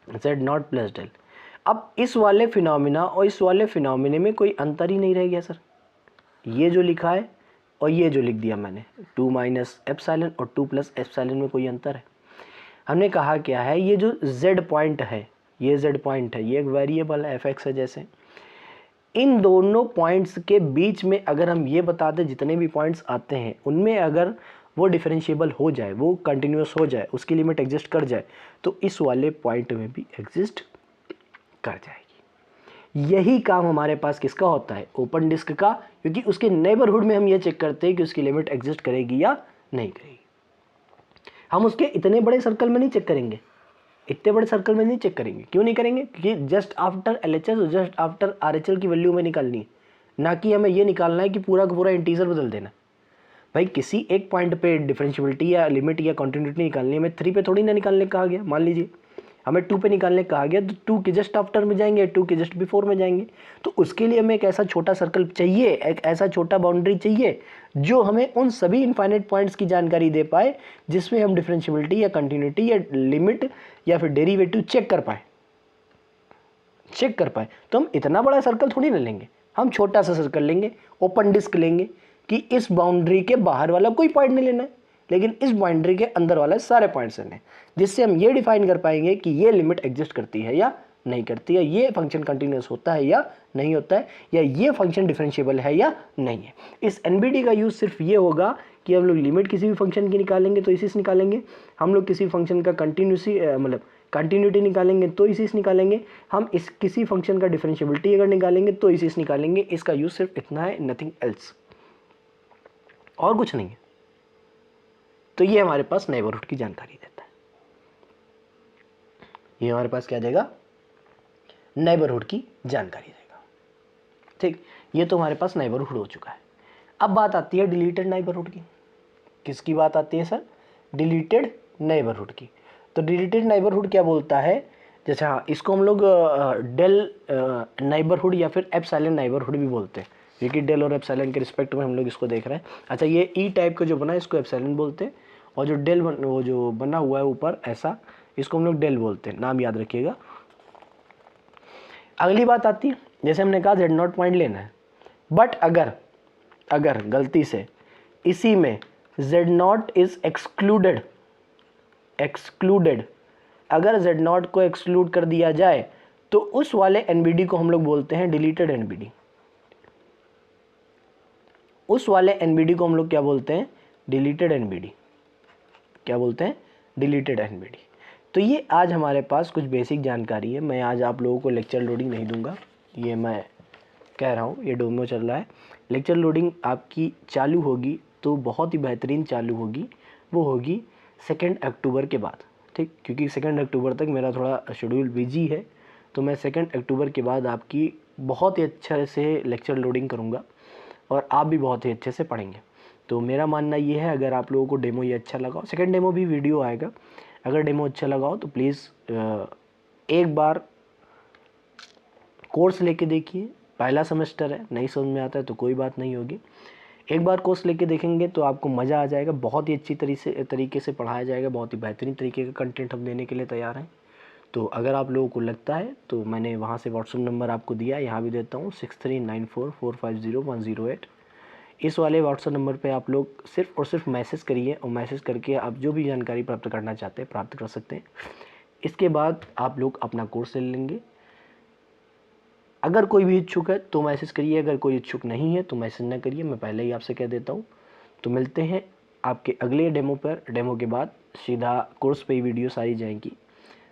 z naught plus del. अब इस वाले फिनोमिना और इस वाले फिनोमिने में कोई अंतर ही नहीं रह गया सर। ये जो लिखा है और ये जो लिख दिया मैंने 2 माइनस एप्सिलॉन और 2 प्लस एप्सिलॉन में कोई अंतर है? हमने कहा क्या है, ये जो z पॉइंट है, ये z पॉइंट है, ये एक वेरिएबल है fx है। जैसे इन दोनों पॉइंट्स के बीच में अगर हम ये बता दें जितने भी पॉइंट्स आते हैं उनमें अगर वो डिफरेंशिएबल हो जाए, वो कंटिन्यूस हो जाए, उसकी लिमिट एग्जिस्ट कर जाए, तो इस वाले पॉइंट में भी एग्जिस्ट कर जाएगी। यही काम हमारे पास किसका होता है, ओपन डिस्क का, क्योंकि उसके नेबरहुड में हम ये चेक करते हैं कि उसकी लिमिट एग्जिस्ट करेगी या नहीं करेगी। हम उसके इतने बड़े सर्कल में नहीं चेक करेंगे, इतने बड़े सर्कल में नहीं चेक करेंगे। क्यों नहीं करेंगे, क्योंकि जस्ट आफ्टर LHS और जस्ट आफ्टर RHL की वैल्यू में निकालनी है, ना कि हमें ये निकालना है कि पूरा का पूरा इंटीजर बदल देना। भाई किसी एक पॉइंट पे डिफरेंशियबिलिटी या लिमिट या कॉन्टिन्यूटी निकालनी है, हमें 3 पे थोड़ी ना निकालने कहा गया। मान लीजिए हमें 2 पे निकालने कहा गया, तो 2 के जस्ट आफ्टर में जाएंगे, 2 के जस्ट बिफोर में जाएंगे। तो उसके लिए हमें एक ऐसा छोटा सर्कल चाहिए, एक ऐसा छोटा बाउंड्री चाहिए जो हमें उन सभी इनफाइनाइट पॉइंट्स की जानकारी दे पाए जिसमें हम डिफरेंशियबिलिटी या कंटिन्यूटी या लिमिट या फिर डेरिवेटिव चेक कर पाए। तो हम इतना बड़ा सर्कल थोड़ी ना लेंगे, हम छोटा सा सर्कल लेंगे, ओपन डिस्क लेंगे कि इस बाउंड्री के बाहर वाला कोई पॉइंट नहीं लेना है, लेकिन इस बाउंड्री के अंदर वाले सारे पॉइंट्स लेने हैं, जिससे हम ये डिफाइन कर पाएंगे कि ये लिमिट एग्जिस्ट करती है या नहीं करती है, ये फंक्शन कंटिन्यूस होता है या नहीं होता है, या ये फंक्शन डिफरेंशिएबल है या नहीं है। इस NBD का यूज सिर्फ ये होगा कि हम लोग लिमिट किसी भी फंक्शन की निकालेंगे तो इसी से निकालेंगे, हम लोग किसी फंक्शन का कंटिन्यूटी निकालेंगे तो इसी से निकालेंगे, हम इस किसी फंक्शन का डिफरेंशिएबिलिटी अगर निकालेंगे तो इसी से निकालेंगे। इसका यूज सिर्फ इतना है, नथिंग एल्स, और कुछ नहीं है। तो ये हमारे पास नेबरहुड की जानकारी देता है। ये हमारे पास क्या देगा, नेबरहुड की जानकारी देगा। ठीक, ये तो हमारे पास नेबरहुड हो चुका है। अब बात आती है डिलीटेड नेबरहुड की। किसकी बात आती है सर, डिलीटेड नेबरहुड की। तो डिलीटेड नेबरहुड क्या बोलता है, जैसे हाँ इसको हम लोग डेल नेबरहुड या फिर एप्सिलॉन नेबरहुड भी बोलते हैं, क्योंकि डेल और एप्सिलॉन के रिस्पेक्ट में हम लोग इसको देख रहे हैं। अच्छा, ये ई टाइप का जो बना है इसको एप्सिलॉन बोलते हैं, और जो डेल वो जो बना हुआ है ऊपर ऐसा, इसको हम लोग डेल बोलते हैं, नाम याद रखिएगा। अगली बात आती है, जैसे हमने कहा Z0 पॉइंट लेना है, बट अगर गलती से इसी में Z0 इज एक्सक्लूडेड, अगर Z0 को एक्सक्लूड कर दिया जाए तो उस वाले NBD को हम लोग बोलते हैं डिलीटेड NBD। उस वाले NBD को हम लोग क्या बोलते हैं, डिलीटेड NBD। क्या बोलते हैं, डिलीटेड NBD। तो ये आज हमारे पास कुछ बेसिक जानकारी है। मैं आज आप लोगों को लेक्चर लोडिंग नहीं दूंगा, ये मैं कह रहा हूँ, ये डेमो चल रहा है। लेक्चर लोडिंग आपकी चालू होगी तो बहुत ही बेहतरीन चालू होगी, वो होगी 2 अक्टूबर के बाद। ठीक, क्योंकि 2 अक्टूबर तक मेरा थोड़ा शेड्यूल बिजी है, तो मैं 2 अक्टूबर के बाद आपकी बहुत ही अच्छे से लेक्चर लोडिंग करूँगा और आप भी बहुत ही अच्छे से पढ़ेंगे। तो मेरा मानना ये है, अगर आप लोगों को डेमो ये अच्छा लगा, सेकंड डेमो भी वीडियो आएगा, अगर डेमो अच्छा लगा हो तो प्लीज़ एक बार कोर्स लेके देखिए। पहला सेमेस्टर है, नहीं समझ में आता है तो कोई बात नहीं होगी, एक बार कोर्स लेके देखेंगे तो आपको मज़ा आ जाएगा। बहुत ही अच्छी तरीके से पढ़ाया जाएगा, बहुत ही बेहतरीन तरीके का कंटेंट हम देने के लिए तैयार हैं। तो अगर आप लोगों को लगता है तो मैंने वहाँ से व्हाट्सएप नंबर आपको दिया है, यहाँ भी देता हूँ 6394450108। इस वाले व्हाट्सएप नंबर पे आप लोग सिर्फ और सिर्फ मैसेज करिए, और मैसेज करके आप जो भी जानकारी प्राप्त करना चाहते हैं प्राप्त कर सकते हैं। इसके बाद आप लोग अपना कोर्स ले लेंगे। अगर कोई भी इच्छुक है तो मैसेज करिए, अगर कोई इच्छुक नहीं है तो मैसेज ना करिए, मैं पहले ही आपसे कह देता हूँ। तो मिलते हैं आपके अगले डेमो पर। डेमो के बाद सीधा कोर्स पे ही वीडियो सारी जाएंगी।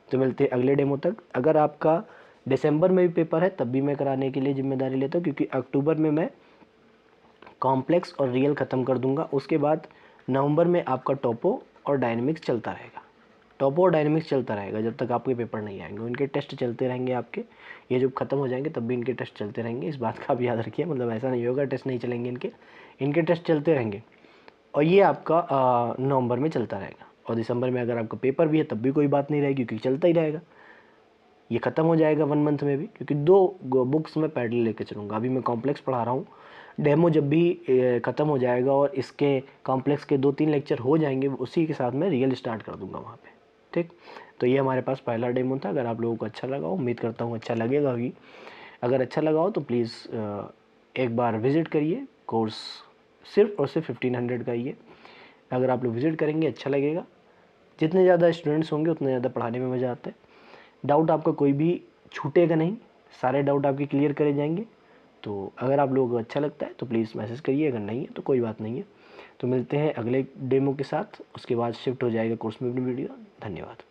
तो मिलते हैं अगले डेमो तक। अगर आपका दिसंबर में भी पेपर है तब भी मैं कराने के लिए जिम्मेदारी लेता हूँ, क्योंकि अक्टूबर में मैं कॉम्प्लेक्स और रियल ख़त्म कर दूंगा। उसके बाद नवंबर में आपका टोपो और डायनेमिक्स चलता रहेगा, टोपो और डायनेमिक्स चलता रहेगा जब तक आपके पेपर नहीं आएंगे। इनके टेस्ट चलते रहेंगे आपके, ये जब ख़त्म हो जाएंगे तब भी इनके टेस्ट चलते रहेंगे। इस बात का आप याद रखिए, मतलब ऐसा नहीं होगा टेस्ट नहीं चलेंगे, इनके टेस्ट चलते रहेंगे। और ये आपका नवंबर में चलता रहेगा, और दिसंबर में अगर आपका पेपर भी है तब भी कोई बात नहीं रहेगी, क्योंकि चलता ही रहेगा। ये ख़त्म हो जाएगा 1 मंथ में भी, क्योंकि 2 बुक्स में पैरेलल लेके चलूँगा। अभी मैं कॉम्प्लेक्स पढ़ा रहा हूँ, डेमो जब भी ख़त्म हो जाएगा और इसके कॉम्प्लेक्स के 2-3 लेक्चर हो जाएंगे, उसी के साथ मैं रियल स्टार्ट कर दूँगा वहाँ पे। ठीक, तो ये हमारे पास पहला डेमो था। अगर आप लोगों को अच्छा लगा हो, उम्मीद करता हूँ अच्छा लगेगा भी। अगर अच्छा लगा हो तो प्लीज़ एक बार विज़िट करिए। कोर्स सिर्फ और सिर्फ 1500 का ही है। अगर आप लोग विज़िट करेंगे अच्छा लगेगा, जितने ज़्यादा स्टूडेंट्स होंगे उतने ज़्यादा पढ़ाने में मज़ा आता है। डाउट आपका कोई भी छूटेगा नहीं, सारे डाउट आपके क्लियर करे जाएंगे। तो अगर आप लोगों को अच्छा लगता है तो प्लीज़ मैसेज करिए, अगर नहीं है तो कोई बात नहीं है। तो मिलते हैं अगले डेमो के साथ, उसके बाद शिफ्ट हो जाएगा कोर्स में वीडियो। धन्यवाद।